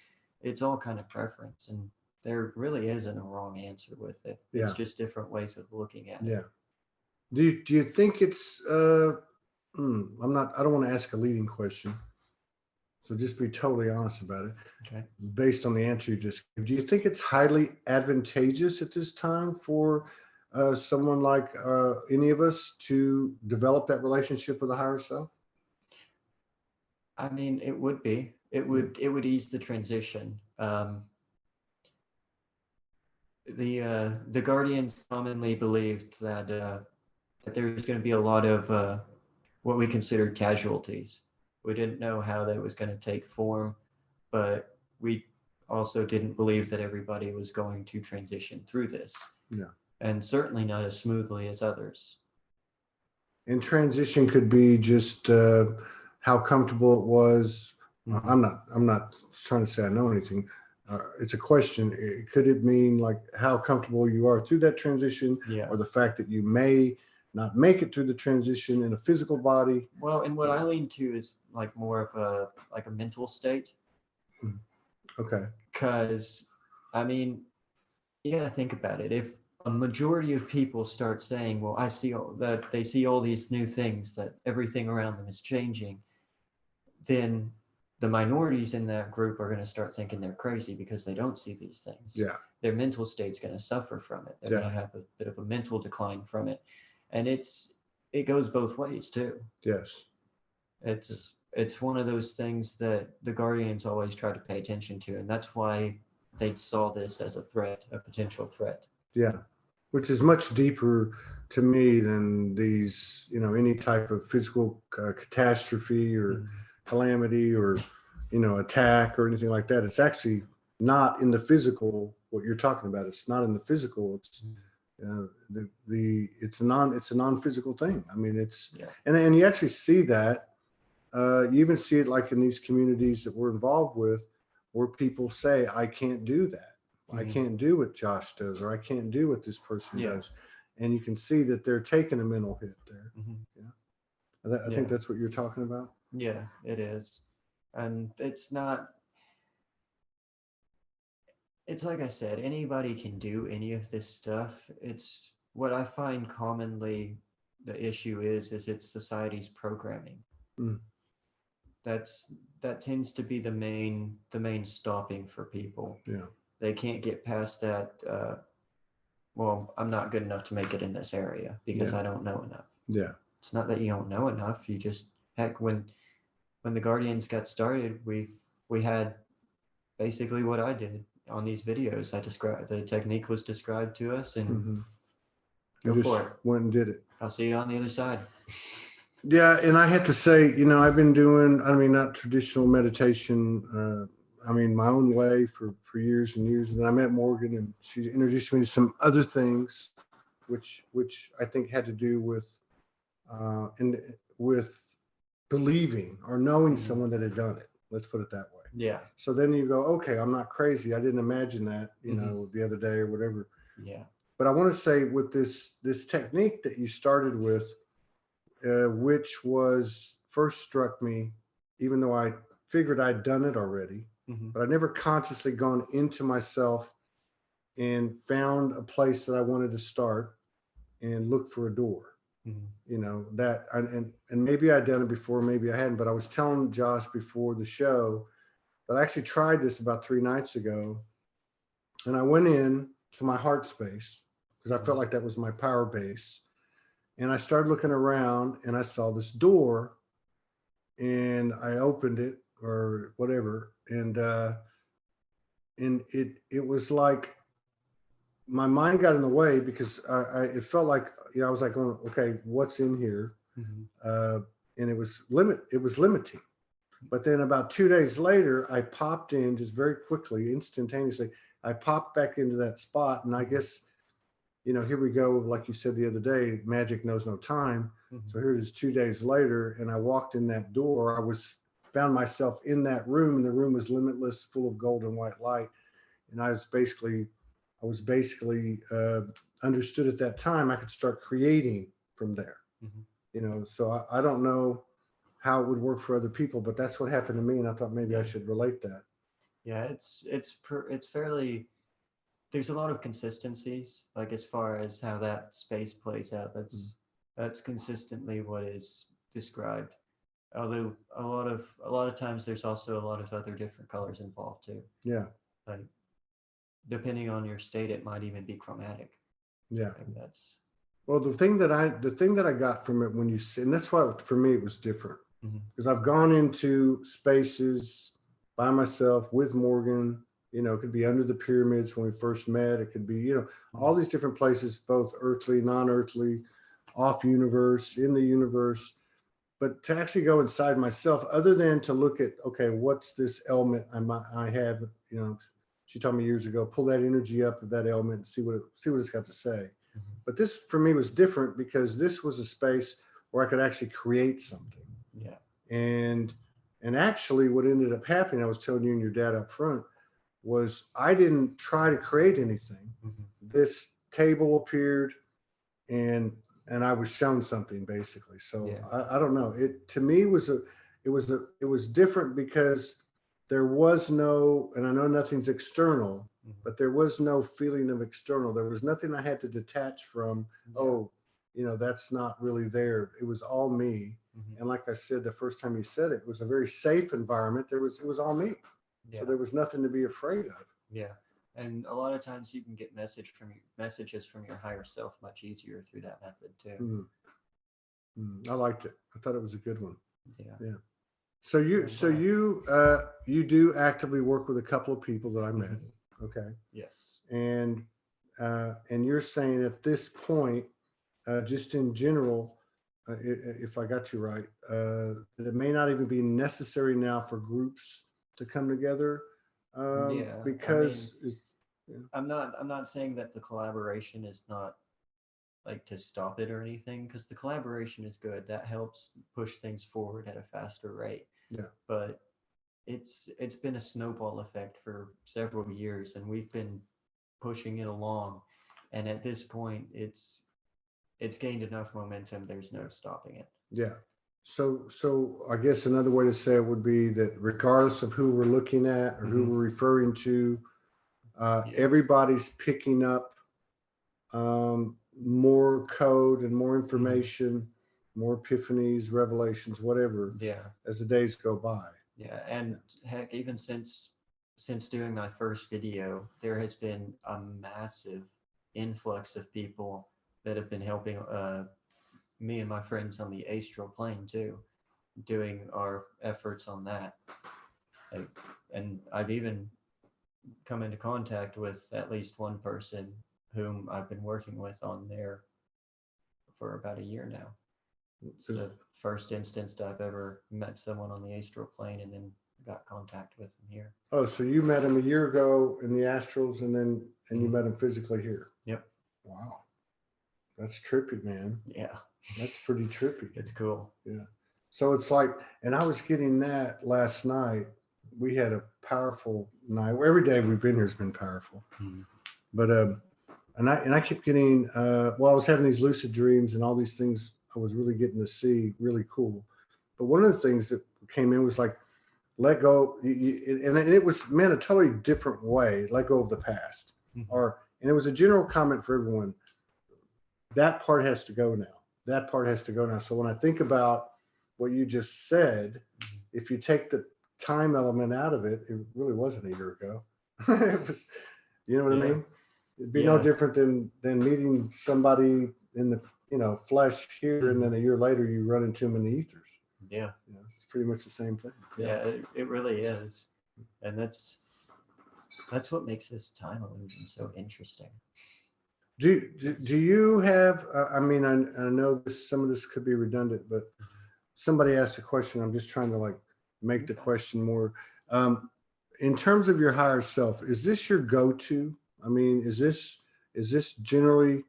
it's all kind of preference, and there really isn't a wrong answer with it. It's Yeah, just different ways of looking at it. yeah. Do you think it's I don't want to ask a leading question, so just be totally honest about it. Okay. Based on the answer you just gave, do you think it's highly advantageous at this time for someone like any of us to develop that relationship with the higher self? I mean, it would be. Yeah. It would ease the transition. The Guardians commonly believed that there was going to be a lot of what we considered casualties. We didn't know how that was going to take form, but we also didn't believe that everybody was going to transition through this, Yeah. and certainly not as smoothly as others. And transition could be just how comfortable it was. Mhm. I'm not trying to say I know anything. It's a question. Could it mean like how comfortable you are through that transition, Yeah. or the fact that you may not make it through the transition in a physical body? Well, and what I lean to is like more of a mental state, Okay. because I mean, you got to think about it. If a majority of people start saying, well, I see that they see all these new things, that everything around them is changing, then the minorities in that group are going to start thinking they're crazy because they don't see these things. Yeah. Their mental state's going to suffer from it. They're Yeah. going to have a bit of a mental decline from it. And it goes both ways too. Yes. It's one of those things that the Guardians always try to pay attention to, and that's why they saw this as a threat, a potential threat. Yeah. Which is much deeper to me than these, any type of physical catastrophe or Mhm. calamity or, attack or anything like that. It's actually not in the physical, what you're talking about. It's not in the physical. It's it's a non-physical thing. I mean, Yeah. and you actually see that. You even see it like in these communities that we're involved with, where people say, I can't do that. I Mhm. can't do what Josh does, or I can't do what this person Yeah. does. And you can see that they're taking a mental hit there. Mhm. Yeah. I think Yeah. that's what you're talking about. Yeah, it is. And it's not, it's like I said, anybody can do any of this stuff. It's what I find commonly the issue is it's society's programming. Mm, That's that tends to be the main stopping for people. yeah. They can't get past that. Well, I'm not good enough to make it in this area because Yeah. I don't know enough. Yeah. it's not that you don't know enough. You just, heck, when the Guardians got started, we had basically what I did on these videos. I described, the technique was described to us, and You go just for it. went and did it. I'll see you on the other side. Yeah, and I have to say, I've been doing, I mean, not traditional meditation, I mean, my own way for years and years. And then I met Morgan, and she introduced me to some other things, which I think had to do and with believing or knowing someone that had done it. Let's put it that way. Yeah. So then you go, okay, I'm not crazy. I didn't imagine that, the other day or whatever. Yeah. But I want to say with this technique that you started with, which was first struck me, even though I figured I'd done it already, but I never consciously gone into myself and found a place that I wanted to start and look for a door. That and maybe I'd done it before, maybe I hadn't, but I was telling Josh before the show that I actually tried this about 3 nights ago, and I went in to my heart space because I felt like that was my power base. And I started looking around, and I saw this door, and I opened it or whatever. And it was like my mind got in the way because it felt like, I was like going, okay, what's in here? And it was limiting. But then about 2 days later, I popped in just very quickly, instantaneously. I popped back into that spot, and I guess, here we go. Like you said the other day, magic knows no time. So here it is 2 days later, and I walked in that door. Found myself in that room, and the room was limitless, full of gold and white light. And I was basically understood at that time I could start creating from there. So I don't know how it would work for other people, but that's what happened to me, and I thought maybe I should relate that. Yeah, it's fairly, there's a lot of consistencies, like as far as how that space plays out. That's consistently what is described. Although a lot of times there's also a lot of other different colors involved too. Yeah. Like depending on your state, it might even be chromatic. Yeah. Like that's well, the thing that I got from it when you see, and that's why for me it was different, because I've gone into spaces by myself with Morgan. It could be under the pyramids when we first met. It could be, all these different places, both earthly, non-earthly, off universe, in the universe. But to actually go inside myself, other than to look at, okay, what's this element I have, she told me years ago, pull that energy up of that element and see what it's got to say. But this for me was different because this was a space where I could actually create something. Yeah. And actually what ended up happening, I was telling you and your dad up front, was I didn't try to create anything. This table appeared, and I was shown something basically. So yeah. I don't know. It to me it was different because there was no, and I know nothing's external, but there was no feeling of external. There was nothing I had to detach from. Yeah. Oh, that's not really there. It was all me. And like I said, the first time you said it was a very safe environment. It was all me. Yeah. So there was nothing to be afraid of. Yeah. And a lot of times you can get messages from your higher self much easier through that method too. I liked it. I thought it was a good one. Yeah. Yeah. So you do actively work with a couple of people that I met. Okay. Yes. And you're saying at this point, just in general, if I got you right, that it may not even be necessary now for groups to come together. Because I'm not saying that the collaboration is not like to stop it or anything, because the collaboration is good. That helps push things forward at a faster rate. Yeah. But it's been a snowball effect for several years, and we've been pushing it along. And at this point, it's gained enough momentum. There's no stopping it. Yeah. So I guess another way to say it would be that regardless of who we're looking at or who we're referring to, everybody's picking up more code and more information, more epiphanies, revelations, whatever. Yeah. As the days go by. Yeah, and heck, even since doing my first video, there has been a massive influx of people that have been helping me and my friends on the astral plane too, doing our efforts on that. Like, and I've even come into contact with at least one person whom I've been working with on there for about a year now. It's the first instance I've ever met someone on the astral plane and then got contact with them here. Oh, so you met him a year ago in the astrals, and you met him physically here. Yep. Wow, that's trippy, man. Yeah, That's pretty trippy. it's cool. Yeah. So it's like, and I was getting that last night. We had a powerful night. Every day we've been here has been powerful. Mm-hmm. But and I kept getting I was having these lucid dreams and all these things I was really getting to see, really cool. But one of the things that came in was like, let go, and it was meant a totally different way. Let go of the past, Mm-hmm. And it was a general comment for everyone. That part has to go now. That part has to go now. So when I think about what you just said, Mm-hmm. if you take the time element out of it, it really wasn't a year ago. It was, you know what I mean? It'd be no different than meeting somebody in the flesh here, and then a year later you run into them in the ethers. Yeah. It's pretty much the same thing. Yeah, it really is. And that's what makes this time illusion so interesting. Do you have, I mean, I know some of this could be redundant, but somebody asked a question. I'm just trying to like make the question more. In terms of your higher self, is this your go-to? I mean, is this generally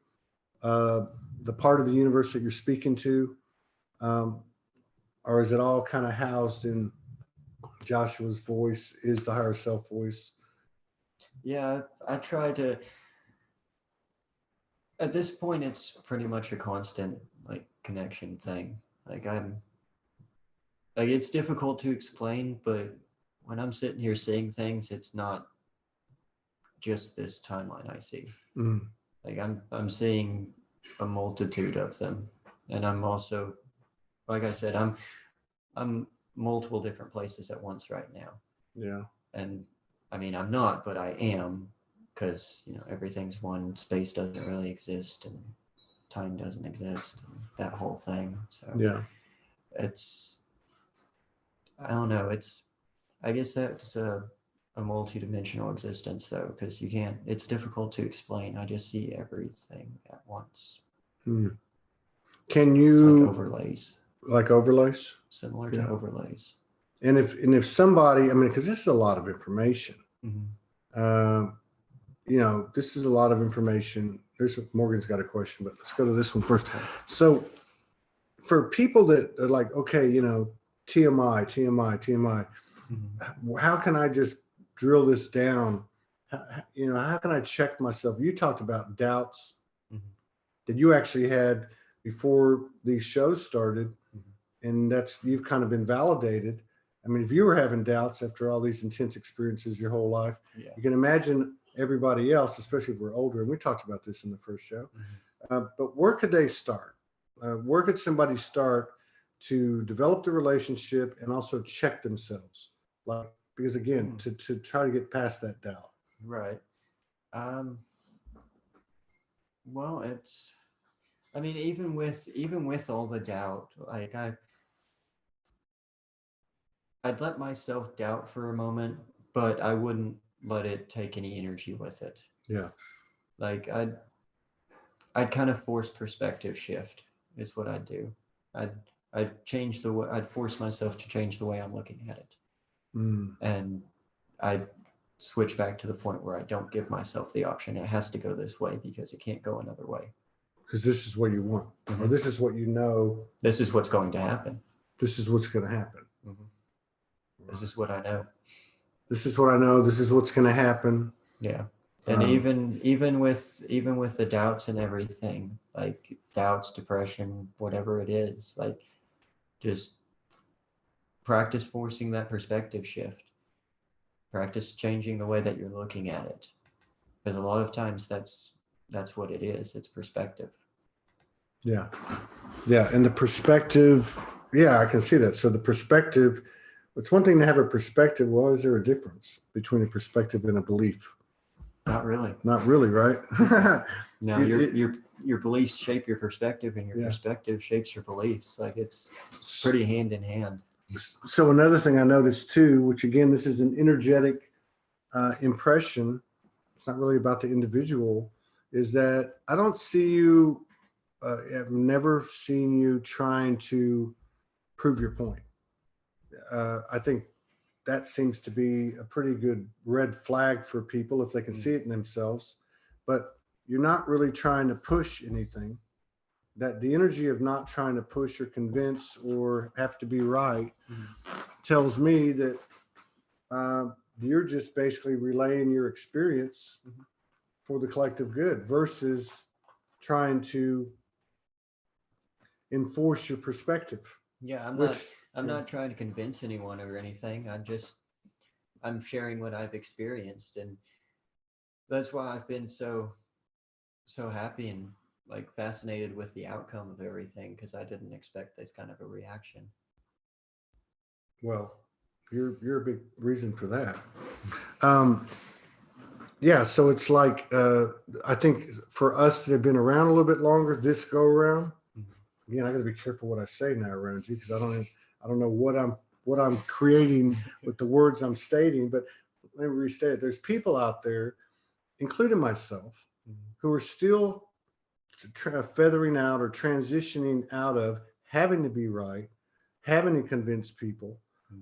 the part of the universe that you're speaking to? Or is it all kind of housed in Joshua's voice? Is the higher self voice? Yeah, I try to, at this point, it's pretty much a constant like connection thing. Like it's difficult to explain, but when I'm sitting here seeing things, it's not just this timeline I see. Mm. Like I'm seeing a multitude of them, and I'm also, like I said, I'm multiple different places at once right now. Yeah. And I mean, I'm not, but I am, because everything's one. Space doesn't really exist, and time doesn't exist, and that whole thing. So yeah, I don't know. I guess that's a multi-dimensional existence, though, because it's difficult to explain. I just see everything at once. Can you? It's like overlays. Like overlays? Similar to overlays. And if somebody, I mean, because this is a lot of information. Mm-hmm. This is a lot of information. Morgan's got a question, but let's go to this one first. So for people that are like, okay, TMI, Mm-hmm. how can I just drill this down? How can I check myself? You talked about doubts Mm-hmm. that you actually had before these shows started, mm-hmm. and you've kind of been validated. I mean, if you were having doubts after all these intense experiences your whole life, you can imagine everybody else, especially if we're older. And we talked about this in the first show. Mm-hmm. But where could they start? Where could somebody start to develop the relationship and also check themselves? Because again, to try to get past that doubt. Right. Well, I mean, even with all the doubt, like I'd let myself doubt for a moment, but I wouldn't let it take any energy with it. Yeah. Like I'd kind of force perspective shift is what I'd do. I'd force myself to change the way I'm looking at it. And I'd switch back to the point where I don't give myself the option. It has to go this way because it can't go another way. Because this is what you want, mm-hmm. or this is what you know. This is what's going to happen. This is what's going to happen. Mm-hmm. This is what I know. This is what I know. This is what's going to happen. Yeah. And even with the doubts and everything, like doubts, depression, whatever it is, like just practice forcing that perspective shift. Practice changing the way that you're looking at it. Because a lot of times that's what it is. It's perspective. Yeah. Yeah. And the perspective, yeah, I can see that. So the perspective, it's one thing to have a perspective. Well, is there a difference between a perspective and a belief? Not really. Not really, right? No, your beliefs shape your perspective, and your perspective shapes your beliefs. Like it's pretty hand in hand. So another thing I noticed too, which again, this is an energetic impression. It's not really about the individual, is that I don't see you, I've never seen you trying to prove your point. I think that seems to be a pretty good red flag for people if they can see it in themselves, but you're not really trying to push anything. That the energy of not trying to push or convince or have to be right tells me that you're just basically relaying your experience for the collective good versus trying to enforce your perspective. Yeah, I'm not trying to convince anyone or anything. I'm sharing what I've experienced, and that's why I've been so happy and like fascinated with the outcome of everything, because I didn't expect this kind of a reaction. Well, you're a big reason for that. Yeah, so it's like I think for us that have been around a little bit longer, this go around. Again, I got to be careful what I say now around you, because I don't know what I'm creating with the words I'm stating. But let me restate it. There's people out there, including myself, who are still feathering out or transitioning out of having to be right, having to convince people.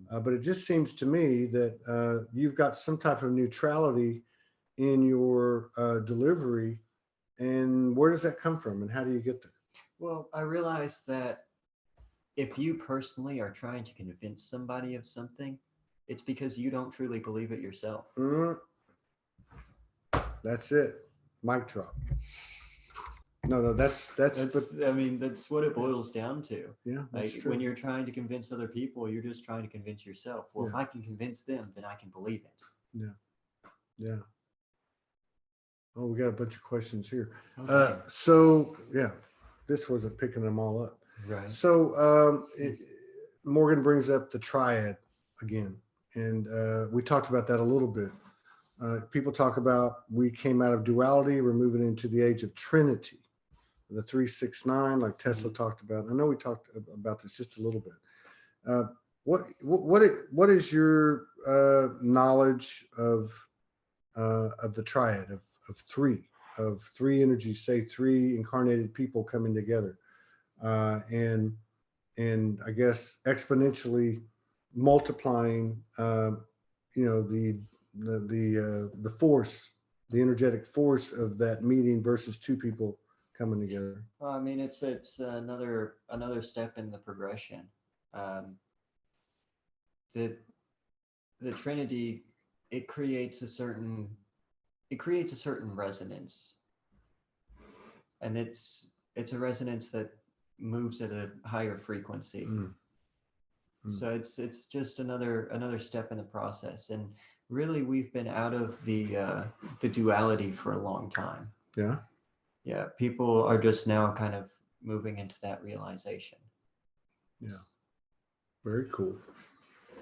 But it just seems to me that you've got some type of neutrality in your delivery. And where does that come from, and how do you get there? Well, I realized that if you personally are trying to convince somebody of something, it's because you don't truly believe it yourself. That's it. Mic drop. No, that's I mean, that's what it boils down to. Yeah, that's like true. When you're trying to convince other people, you're just trying to convince yourself. Well, if I can convince them, then I can believe it. Yeah. Oh, we got a bunch of questions here. Okay. So yeah, this wasn't picking them all up. Right. So Morgan brings up the triad again, and we talked about that a little bit. People talk about we came out of duality, we're moving into the age of Trinity, the 369, like Tesla talked about. I know we talked about this just a little bit. What is your knowledge of the triad of three energies, say three incarnated people coming together, and I guess exponentially multiplying, the force, the energetic force of that meeting versus two people coming together? Well, I mean, it's another step in the progression. The Trinity, it creates a certain resonance, and it's a resonance that moves at a higher frequency. So it's just another step in the process. And really, we've been out of the duality for a long time. Yeah, people are just now kind of moving into that realization. Yeah, very cool.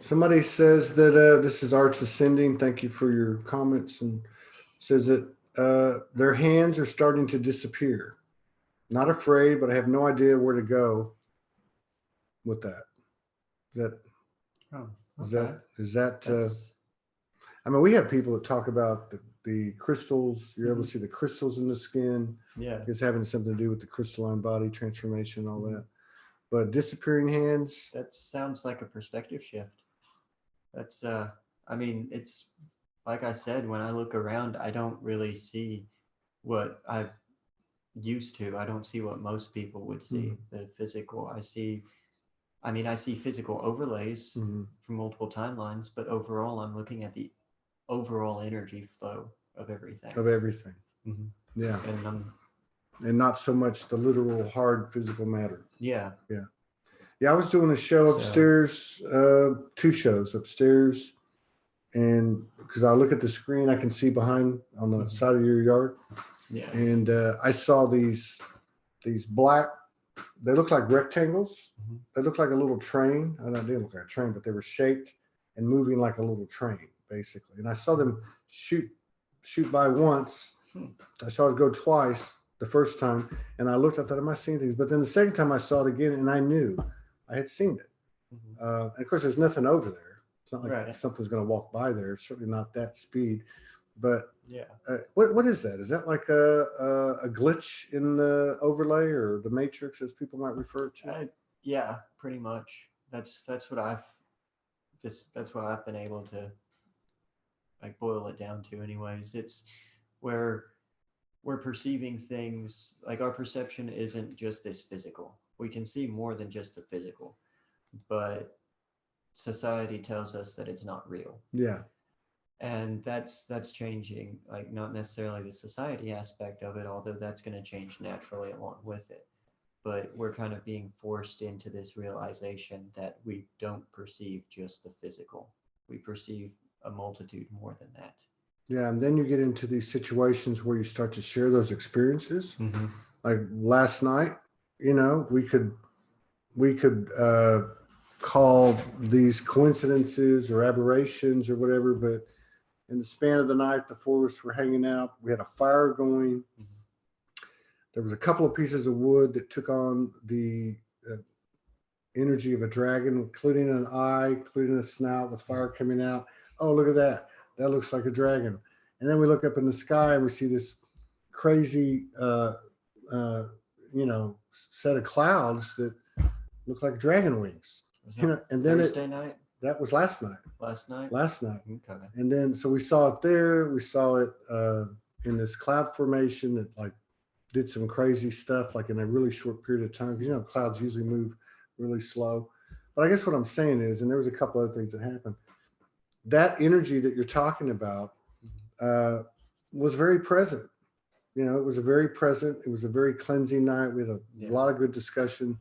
Somebody says that this is Arts Ascending. Thank you for your comments. And says that their hands are starting to disappear. Not afraid, but I have no idea where to go with that. Is that I mean, we have people that talk about the crystals. You're able to see the crystals in the skin. Yeah. It's having something to do with the crystalline body transformation, all that. But disappearing hands. That sounds like a perspective shift. That's, I mean, it's like I said, when I look around, I don't really see what I used to. I don't see what most people would see, the physical. I see physical overlays from multiple timelines, but overall, I'm looking at the overall energy flow of everything. Yeah. And not so much the literal hard physical matter. Yeah. I was doing a show upstairs, 2 shows upstairs, and because I look at the screen, I can see behind on the side of your yard. Yeah. And I saw these black, they look like rectangles. They look like a little train. I don't didn't look like a train, but they were shaped and moving like a little train, basically. And I saw them shoot by once. I saw it go twice, the first time, and I looked, I thought, am I seeing things? But then the second time I saw it again, and I knew I had seen it. And of course, there's nothing over there. It's not like something's going to walk by there. It's certainly not that speed. But what is that? Is that like a glitch in the overlay or the matrix, as people might refer to? Yeah, pretty much. That's what that's what I've been able to like boil it down to. Anyways, it's where we're perceiving things, like our perception isn't just this physical. We can see more than just the physical, but society tells us that it's not real. Yeah. And that's changing, like not necessarily the society aspect of it, although that's going to change naturally along with it. But we're kind of being forced into this realization that we don't perceive just the physical. We perceive a multitude more than that. Yeah, and then you get into these situations where you start to share those experiences. Like last night, you know, we could call these coincidences or aberrations or whatever, but in the span of the night, the four of us were hanging out. We had a fire going. There was a couple of pieces of wood that took on the energy of a dragon, including an eye, including a snout with fire coming out. Oh, look at that. That looks like a dragon. And then we look up in the sky and we see this crazy, set of clouds that look like dragon wings. And then Thursday night? That was last night. Last night? Last night. Okay. And then, so we saw it there. We saw it in this cloud formation that like did some crazy stuff, like in a really short period of time. Because, you know, clouds usually move really slow. But I guess what I'm saying is, and there was a couple other things that happened. That energy that you're talking about was very present. You know, it was a very present. It was a very cleansing night. We had a lot of good discussion,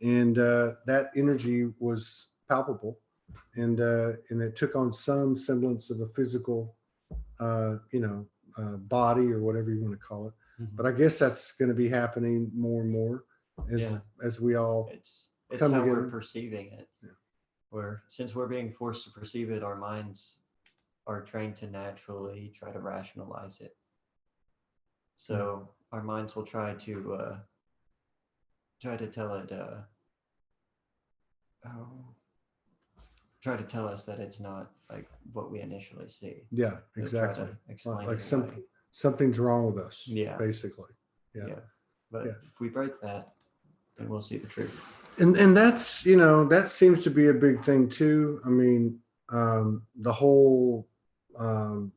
and that energy was palpable, and it took on some semblance of a physical, body or whatever you want to call it. But I guess that's going to be happening more and more as we all it's come how together. We're perceiving it. Where since we're being forced to perceive it, our minds are trained to naturally try to rationalize it. So our minds will try to tell it, try to tell us that it's not like what we initially see. Yeah, exactly. Like something's wrong with us. Yeah, basically. Yeah. But if we break that, then we'll see the truth. And that's, you know, that seems to be a big thing too. I mean, the whole, the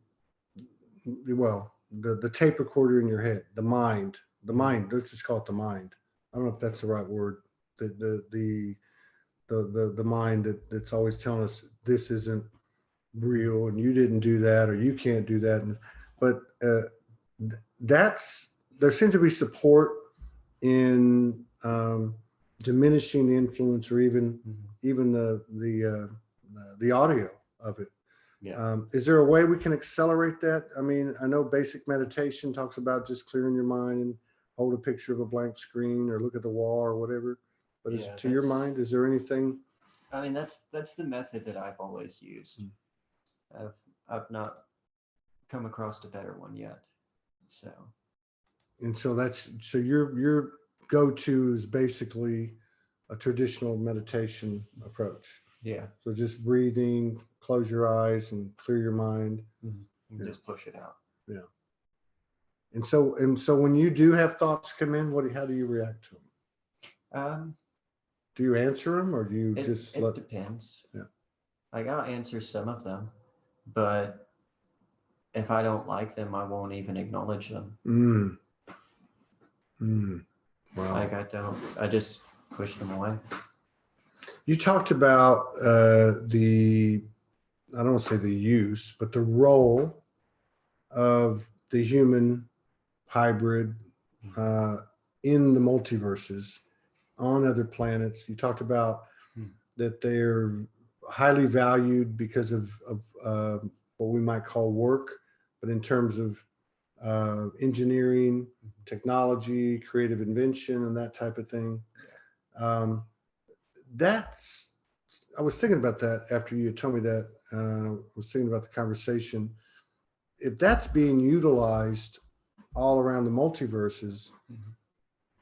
tape recorder in your head, the mind, let's just call it the mind. I don't know if that's the right word. The mind that's always telling us this isn't real and you didn't do that or you can't do that. But there seems to be support in diminishing the influence or even the audio of it. Yeah. Is there a way we can accelerate that? I mean, I know basic meditation talks about just clearing your mind and hold a picture of a blank screen or look at the wall or whatever. But to your mind, is there anything? I mean, that's the method that I've always used. I've not come across a better one yet. So your go-to is basically a traditional meditation approach. Yeah. So just breathing, close your eyes and clear your mind. And just push it out. Yeah. And so when you do have thoughts come in, how do you react to them? Do you answer them or do you just let? It depends. Yeah. Like I'll answer some of them, but if I don't like them, I won't even acknowledge them. Wow. Like I just push them away. You talked about I don't want to say the use, but the role of the human hybrid in the multiverses on other planets. You talked about that they're highly valued because of what we might call work, but in terms of engineering, technology, creative invention, and that type of thing. I was thinking about that after you told me that. I was thinking about the conversation. If that's being utilized all around the multiverses. Mhm.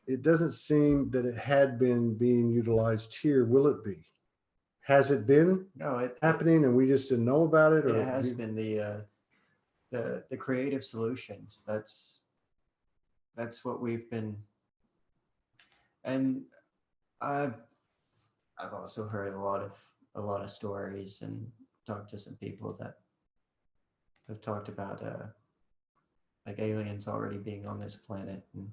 It doesn't seem that it had been being utilized here. Will it be? Has it been No, happening and we just didn't know about it? it Or has been the creative solutions. That's what we've been, and I've I've also heard a lot of stories and talked to some people that have talked about like aliens already being on this planet and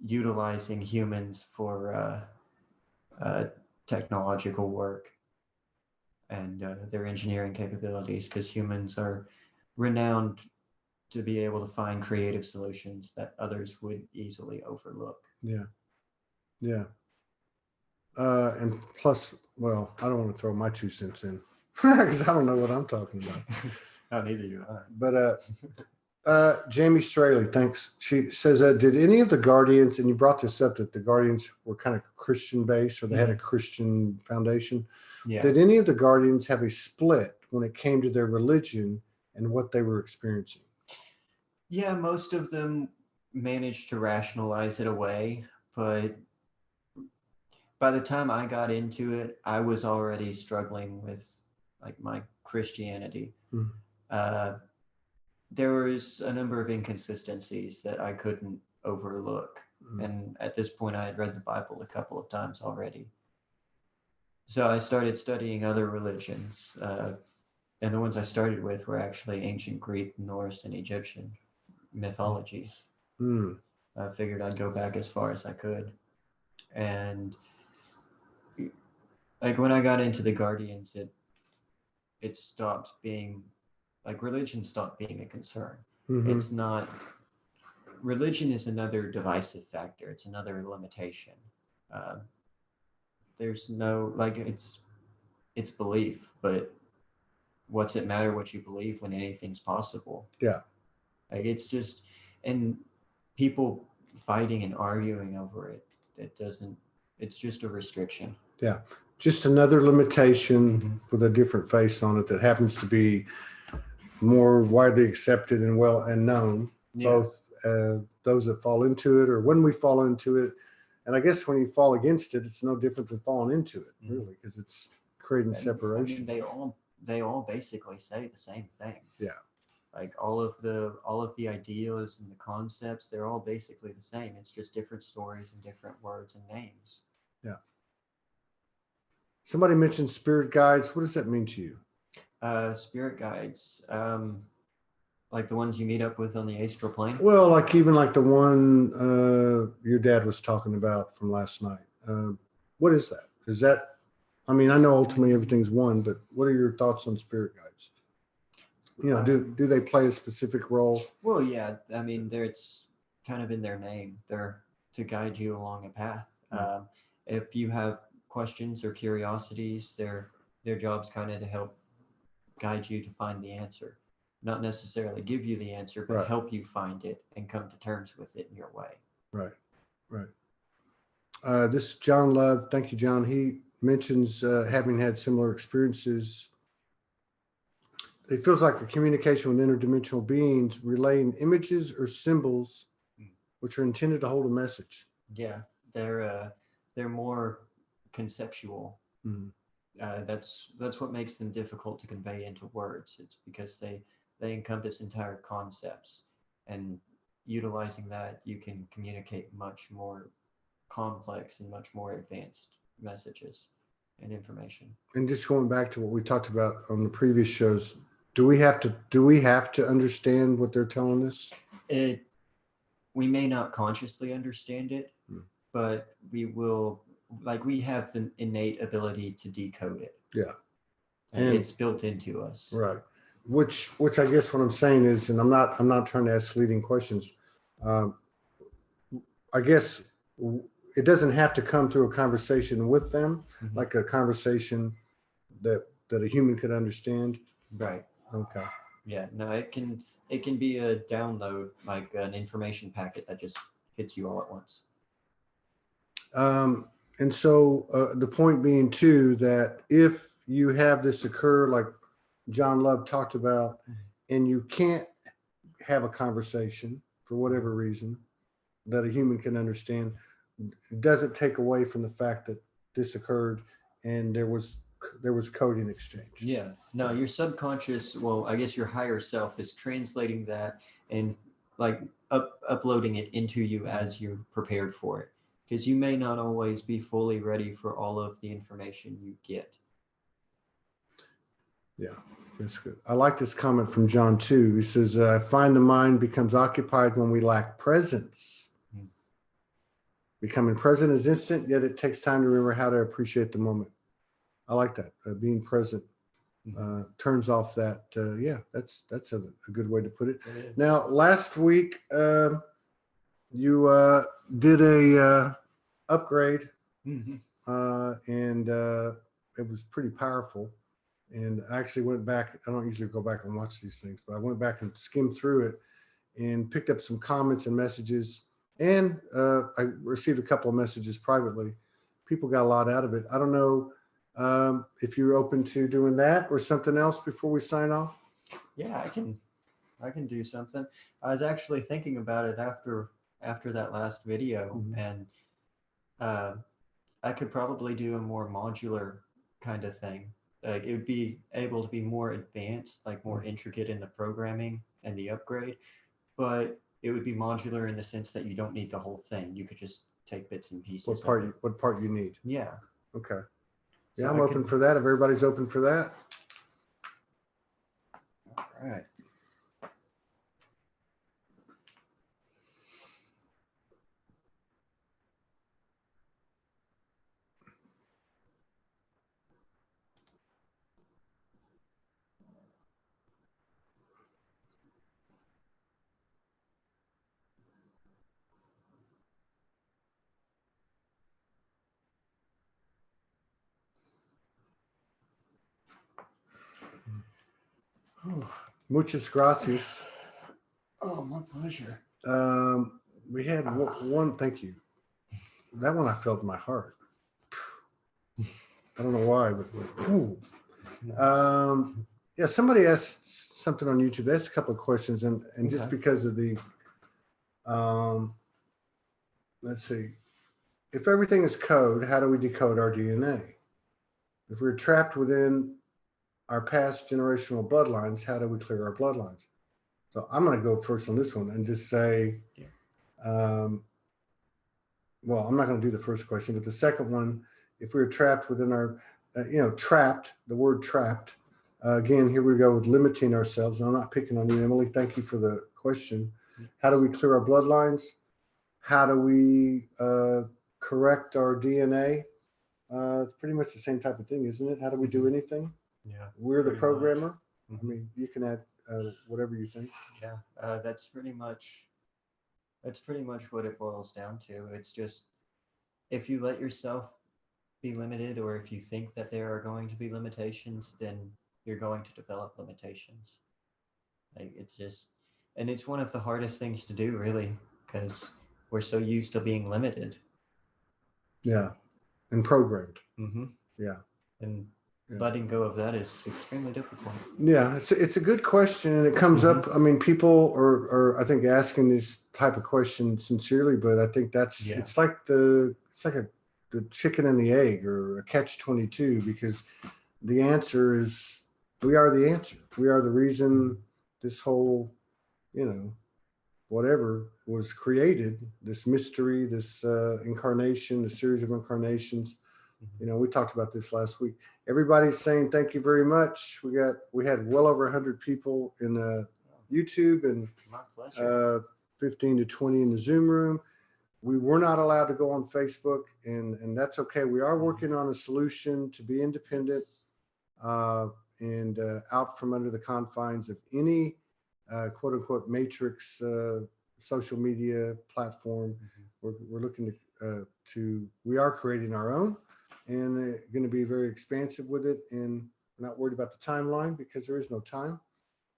utilizing humans for technological work and their engineering capabilities, because humans are renowned to be able to find creative solutions that others would easily overlook. yeah, yeah. And plus, well, I don't want to throw my 2 cents in because I don't know what I'm talking about. Oh, neither do I. But Jamie Straley, thanks. She says, did any of the Guardians, and you brought this up, that the Guardians were kind of Christian based or they had a Christian foundation. Yeah. Did any of the Guardians have a split when it came to their religion and what they were experiencing? Yeah, most of them managed to rationalize it away, but by the time I got into it, I was already struggling with like my Christianity. Mhm. There was a number of inconsistencies that I couldn't overlook. Mhm. And at this point, I had read the Bible a couple of times already. So I started studying other religions. And the ones I started with were actually ancient Greek, Norse, and Egyptian mythologies. Mm. I figured I'd go back as far as I could. And like when I got into the Guardians, it stopped being like religion stopped being a concern. Mhm. It's not religion is another divisive factor. It's another limitation. Uh, there's no like it's belief, but what's it matter what you believe when anything's possible? Yeah. Like it's just and people fighting and arguing over it. It doesn't. It's just a restriction. Yeah. Just another limitation Mhm. with a different face on it that happens to be more widely accepted and well and known, Yeah. both those that fall into it or when we fall into it. And I guess when you fall against it, it's no different than falling into it, really, because it's creating And, I separation. mean, they all basically say the same thing. Yeah. Like all of the ideas and the concepts, they're all basically the same. It's just different stories and different words and names. Yeah. Somebody mentioned spirit guides. What does that mean to you? Spirit guides, like the ones you meet up with on the astral plane. Well, like even like the one your dad was talking about from last night. What is that? Is that, I mean, I know ultimately everything's one, but what are your thoughts on spirit guides? You know, do they play a specific role? Well, yeah. I mean, it's kind of in their name. They're to guide you along a path. If you have questions or curiosities, their job's kind of to help guide you to find the answer. Not necessarily give you the answer, but Right. help you find it and come to terms with it in your way. Right, right. This is John Love. Thank you, John. He mentions having had similar experiences. It feels like a communication with interdimensional beings relaying images or symbols which are intended to hold a message. Yeah, they're more conceptual. Mm-hmm. That's what makes them difficult to convey into words. It's because they encompass entire concepts, and utilizing that, you can communicate much more complex and much more advanced messages and information. And just going back to what we talked about on the previous shows, do we have to understand what they're telling us? We may not consciously understand it, but we will. Like we have the innate ability to decode it. Yeah, and it's built into us. Right. Which I guess what I'm saying is, and I'm not trying to ask leading questions. I guess it doesn't have to come through a conversation with them, like a conversation that a human could understand. Right. Okay. Yeah. No, it can be a download, like an information packet that just hits you all at once. And so the point being too, that if you have this occur, like John Love talked about, and you can't have a conversation for whatever reason that a human can understand, it doesn't take away from the fact that this occurred and there was coding exchange. Yeah. No, your subconscious, well, I guess your higher self is translating that and like uploading it into you as you're prepared for it. Because you may not always be fully ready for all of the information you get. Yeah, that's good. I like this comment from John too. He says, I find the mind becomes occupied when we lack presence. Becoming present is instant, yet it takes time to remember how to appreciate the moment. I like that. Being present turns off that. Yeah, that's a good way to put it. Now, last week, you did a upgrade, and it was pretty powerful. And I actually went back. I don't usually go back and watch these things, but I went back and skimmed through it and picked up some comments and messages. And I received a couple of messages privately. People got a lot out of it. I don't know if you're open to doing that or something else before we sign off. Yeah, I can do something. I was actually thinking about it after that last video, and I could probably do a more modular kind of thing. Like it would be able to be more advanced, like more intricate in the programming and the upgrade, but it would be modular in the sense that you don't need the whole thing. You could just take bits and pieces. What part you need? Yeah. Okay. Yeah, So I'm open for that. If everybody's open for that. All right. Muchas gracias. Oh, my pleasure. We had one. Thank you. That one I felt in my heart. I don't know why, but yeah. Somebody asked something on YouTube. That's a couple of questions, and just because of the let's see. If everything is code, how do we decode our DNA? If we're trapped within our past generational bloodlines, how do we clear our bloodlines? So I'm going to go first on this one and just say, well, I'm not going to do the first question, but the second one, if we're trapped within our, trapped, the word trapped, again, here we go with limiting ourselves. And I'm not picking on you, Emily. Thank you for the question. How do we clear our bloodlines? How do we correct our DNA? It's pretty much the same type of thing, isn't it? How do we do anything? Yeah. We're the programmer. I mean, you can add whatever you think. Yeah, that's pretty much what it boils down to. It's just if you let yourself be limited, or if you think that there are going to be limitations, then you're going to develop limitations. Like it's just, and it's one of the hardest things to do, really, because we're so used to being limited. Yeah, and programmed. Yeah, and letting go of that is extremely difficult. Yeah, it's a good question, and it comes up. I mean, people are I think asking this type of question sincerely, but I think that's it's like the chicken and the egg, or a catch-22, because the answer is we are the answer. We are the reason this whole whatever was created. This mystery, this incarnation, the series of incarnations. We talked about this last week. Everybody's saying thank you very much. We had well over 100 people in YouTube, and 15 to 20 in the Zoom room. We were not allowed to go on Facebook, and that's okay. We are working on a solution to be independent and out from under the confines of any quote unquote matrix social media platform. We're looking to we are creating our own, and going to be very expansive with it, and we're not worried about the timeline because there is no time.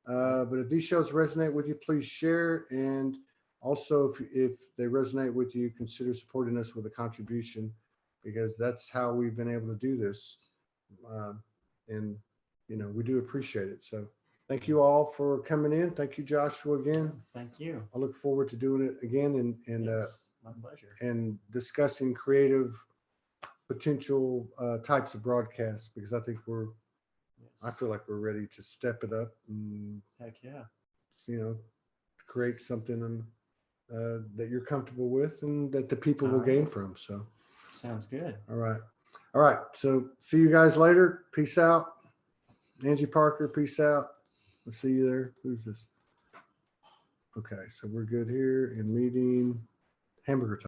But if these shows resonate with you, please share. And also, if they resonate with you, consider supporting us with a contribution, because that's how we've been able to do this. And, we do appreciate it. So thank you all for coming in. Thank you, Joshua, again. Thank you. I look forward to doing it again and Yes, my pleasure. and discussing creative potential types of broadcasts, because I think I Yes. feel like we're ready to step it up and, Heck yeah. create something that you're comfortable with and that the people All will right. gain from. So, Sounds good. all right. All right. So see you guys later. Peace out. Angie Parker, peace out. I'll see you there. Who's this? Okay. So we're good here in meeting. Hamburger time.